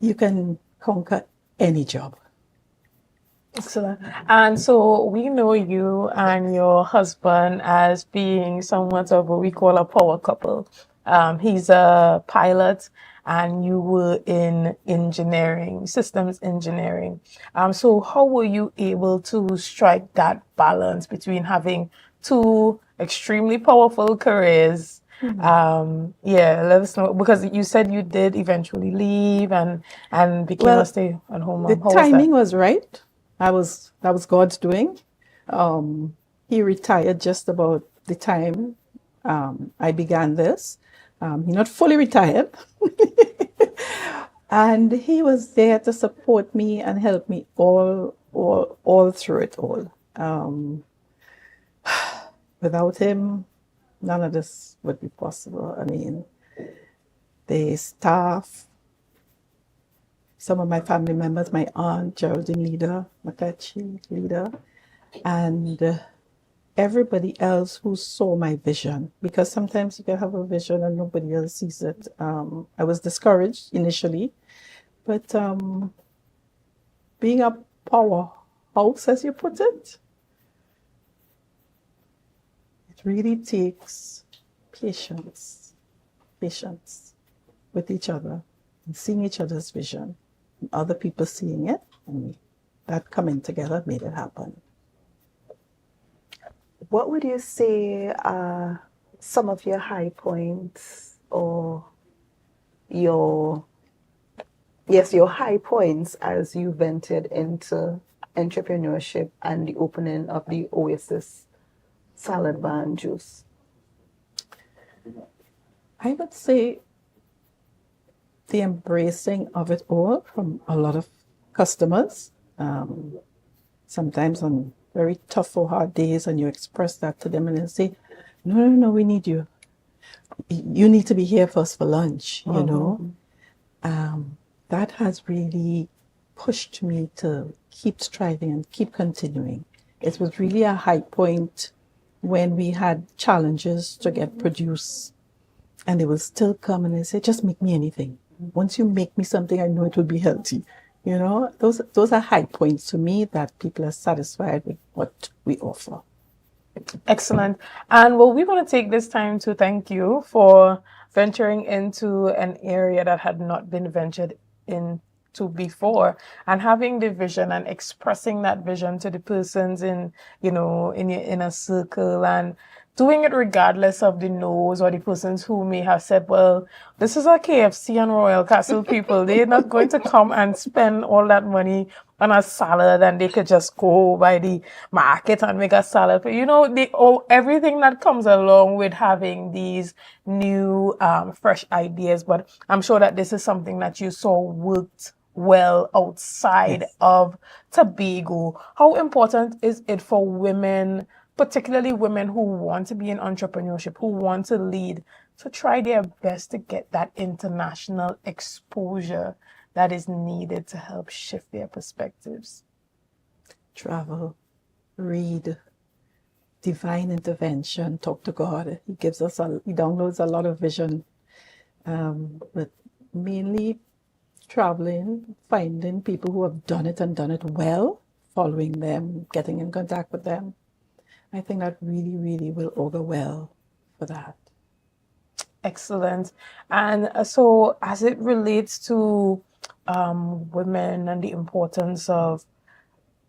you can conquer any job. Excellent. And so we know you and your husband as being somewhat of what we call a power couple. He's a pilot and you were in engineering, systems engineering. So how were you able to strike that balance between having two extremely powerful careers? Let us know, because you said you did eventually leave and became a stay-at-home mom. The timing was right. That was God's doing. He retired just about the time I began this. He's not fully retired. And he was there to support me and help me all through it all. Without him, none of this would be possible. I mean, the staff, some of my family members, my aunt, Geraldine Leader, Makachi Leader, and everybody else who saw my vision. Because sometimes you can have a vision and nobody else sees it. I was discouraged initially, but being a powerhouse, as you put it, it really takes patience with each other and seeing each other's vision and other people seeing it, and that coming together made it happen. What would you say are some of your high points or your high points as you ventured into entrepreneurship and the opening of the Oasis salad bar and juice? I would say the embracing of it all from a lot of customers, sometimes on very tough or hard days, and you express that to them and they say, no, we need you. You need to be here for us for lunch, you know. That has really pushed me to keep striving and keep continuing. It was really a high point when we had challenges to get produce, and they will still come and they say, just make me anything. Once you make me something, I know it will be healthy. You know, those are high points to me, that people are satisfied with what we offer. Excellent. And well, we want to take this time to thank you for venturing into an area that had not been ventured into before, and having the vision and expressing that vision to the persons in your inner circle, and doing it regardless of the no's or the persons who may have said, well, this is a KFC and Royal Castle people. They're not going to come and spend all that money on a salad, and they could just go by the market and make a salad. But everything that comes along with having these new fresh ideas. But I'm sure that this is something that you saw worked well outside of Tobago. How important is it for women, particularly women who want to be in entrepreneurship, who want to lead, to try their best to get that international exposure that is needed to help shift their perspectives? Travel, read, divine intervention, talk to God. He downloads a lot of vision, but mainly traveling, finding people who have done it and done it well, following them, getting in contact with them. I think that really, really will augur well for that. Excellent. And so as it relates to women and the importance of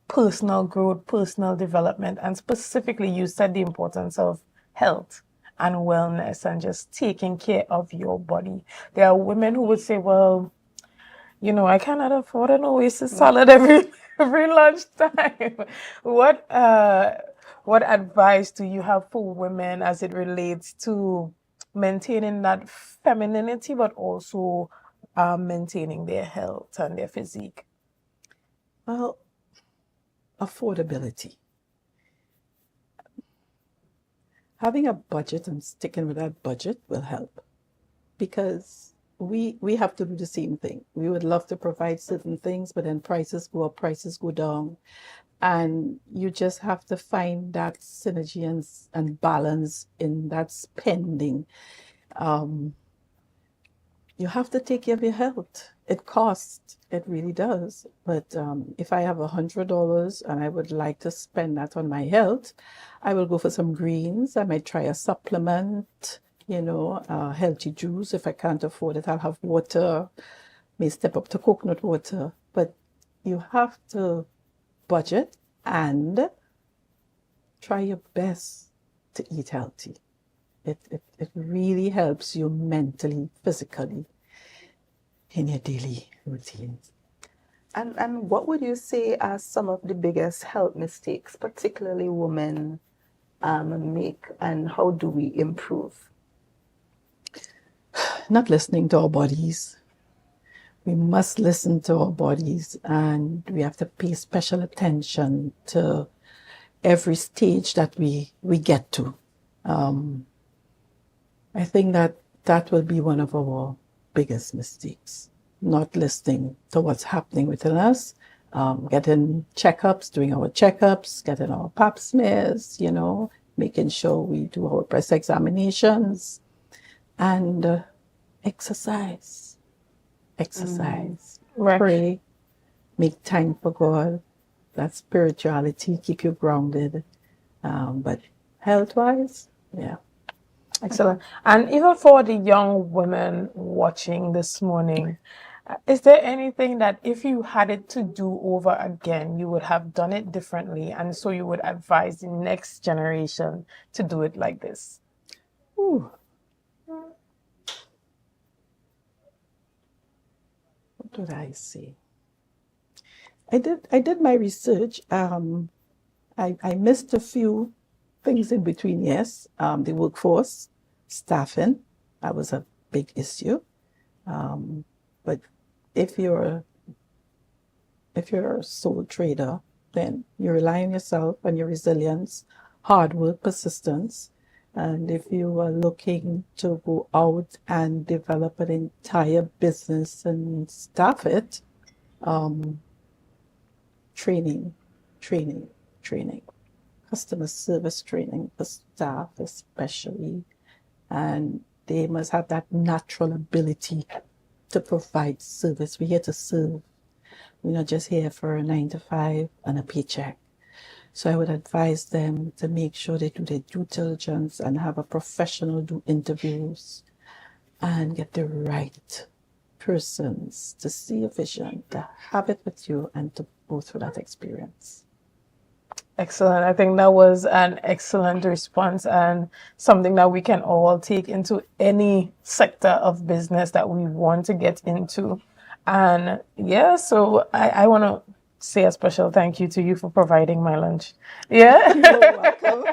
personal growth, personal development, and specifically you said the importance of health and wellness and just taking care of your body. There are women who would say, well, I cannot afford an Oasis salad every lunchtime. What advice do you have for women as it relates to maintaining that femininity, but also maintaining their health and their physique? Well, affordability. Having a budget and sticking with that budget will help, because we have to do the same thing. We would love to provide certain things, but then prices go up, prices go down. And you just have to find that synergy and balance in that spending. You have to take care of your health. It costs, it really does. But if I have $100 and I would like to spend that on my health, I will go for some greens. I might try a supplement, healthy juice. If I can't afford it, I'll have water, may step up to coconut water. But you have to budget and try your best to eat healthy. It really helps you mentally, physically in your daily routines. And what would you say are some of the biggest health mistakes, particularly women, make, and how do we improve? Not listening to our bodies. we must listen to our bodies, and we have to pay special attention to every stage that we get to. I think that will be one of our biggest mistakes, not listening to what's happening within us, getting checkups, doing our checkups, getting our pap smears, making sure we do our breast examinations, and exercise. Right. Pray, make time for God. That spirituality, keep you grounded. But health-wise, yeah. Excellent. And even for the young women watching this morning, is there anything that if you had it to do over again, you would have done it differently? And so you would advise the next generation to do it like this? Ooh. What did I say? I did my research. I missed a few things in between, yes. The workforce, staffing, that was a big issue. But if you're a sole trader, then you rely on yourself and your resilience, hard work, persistence. And if you are looking to go out and develop an entire business and staff it, training, customer service training for staff especially, and they must have that natural ability to provide service. We're here to serve. We're not just here for a 9-to-5 and a paycheck. So I would advise them to make sure they do their due diligence and have a professional do interviews and get the right persons to see a vision, to have it with you, and to go through that experience. Excellent. I think that was an excellent response and something that we can all take into any sector of business that we want to get into. And yeah, so I want to say a special thank you to you for providing my lunch. Yeah. You're welcome.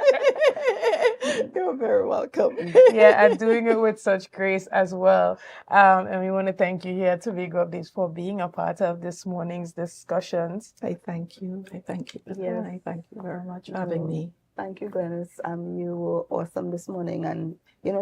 You're very welcome. Yeah, and doing it with such grace as well. And we want to thank you here at Tobago Updates for being a part of this morning's discussions. I thank you. Yeah. I thank you very much for having me. Thank you, Glennis. You were awesome this morning, and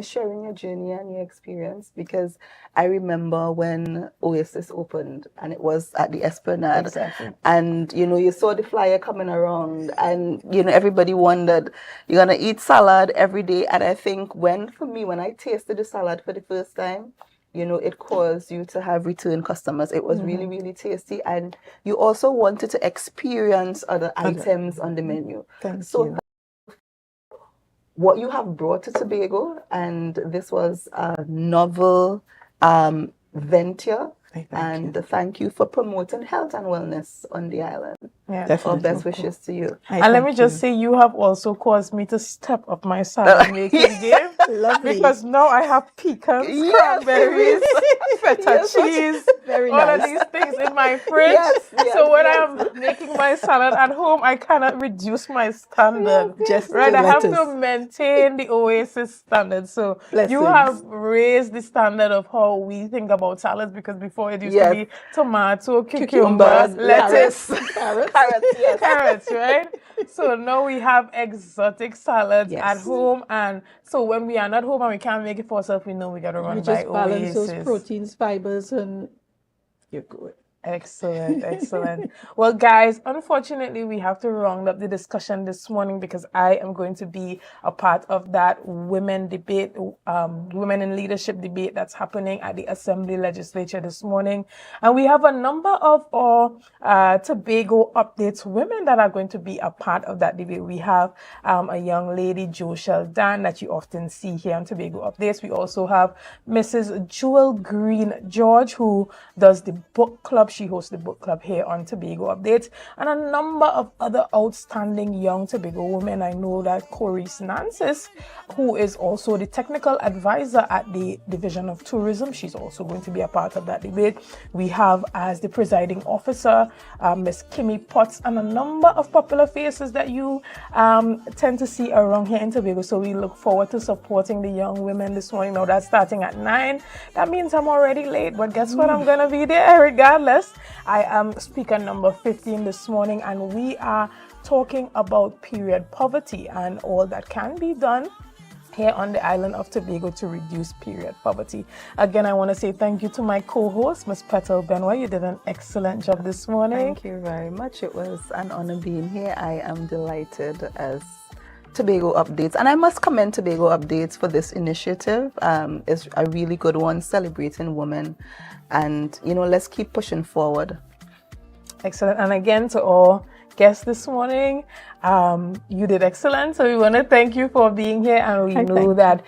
sharing your journey and your experience, because I remember when Oasis opened and it was at the Esplanade. Exactly. And you saw the flyer coming around, and everybody wondered, you're gonna eat salad every day. And I think when I tasted the salad for the first time, it caused you to have return customers. It was really, really tasty. And you also wanted to experience other items on the menu. Thank you. What you have brought to Tobago, and this was a novel venture. Thank you for promoting health and wellness on the island. Yeah, Our best wishes to you. And let me just say, you have also caused me to step up my salad making game. Lovely. Because now I have pecans, cranberries, feta cheese, very all nice. of these things in my fridge. So when I'm making my salad at home, I cannot reduce my standard. Just right, the I have lettuce. to maintain the Oasis standard. So Blessings. you have raised the standard of how we think about salads, because before it used to be tomato, cucumber, lettuce, carrots, right? So now we have exotic salads at home, and so when we are not home and we can't make it for ourselves, we know we got to run You by just balance Oasis. those proteins, fibers, and you're good. Excellent, excellent. Well, guys, unfortunately, we have to round up the discussion this morning because I am going to be a part of that women debate, women in leadership debate that's happening at the Assembly Legislature this morning. And we have a number of our Tobago Updates women that are going to be a part of that debate. We have a young lady, Jo Sheldon, that you often see here on Tobago Updates. We also have Mrs. Jewel Green George, who does the book club club. She hosts the book club here on Tobago Updates, and a number of other outstanding young Tobago women. I know that Corey Nancis, who is also the technical advisor at the Division of Tourism, she's also going to be a part of that debate. We have as the presiding officer Miss Kimmy Potts, and a number of popular faces that you tend to see around here in Tobago. So we look forward to supporting the young women this morning. Now that's starting at 9. That means I'm already late, but guess what? I'm gonna be there regardless. I am speaker number 15 this morning, and we are talking about period poverty and all that can be done here on the island of Tobago to reduce period poverty. Again, I want to say thank you to my co-host, Ms. Petal Benoit. You did an excellent job this morning. Thank you very much. It was an honor being here. I am delighted as Tobago Updates, and I must commend Tobago Updates for this initiative. It's a really good one, celebrating women, and let's keep pushing forward. Excellent. And again, to all guests this morning, you did excellent. So we want to thank you for being here, and we know that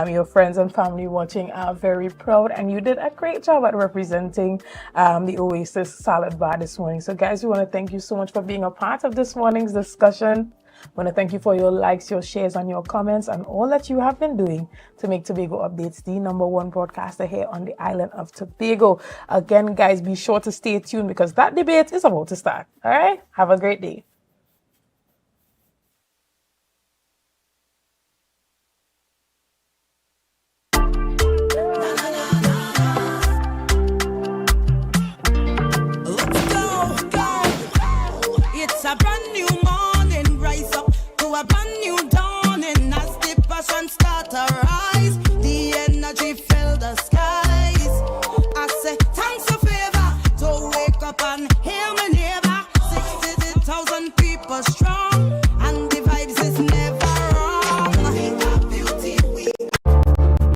your friends and family watching are very proud, and you did a great job at representing the Oasis Salad Bar this morning. So guys, we want to thank you so much for being a part of this morning's discussion. I want to thank you for your likes, your shares, and your comments, and all that you have been doing to make Tobago Updates the #1 broadcaster here on the island of Tobago. Again, guys, be sure to stay tuned because that debate is about to start. All right? Have a great day.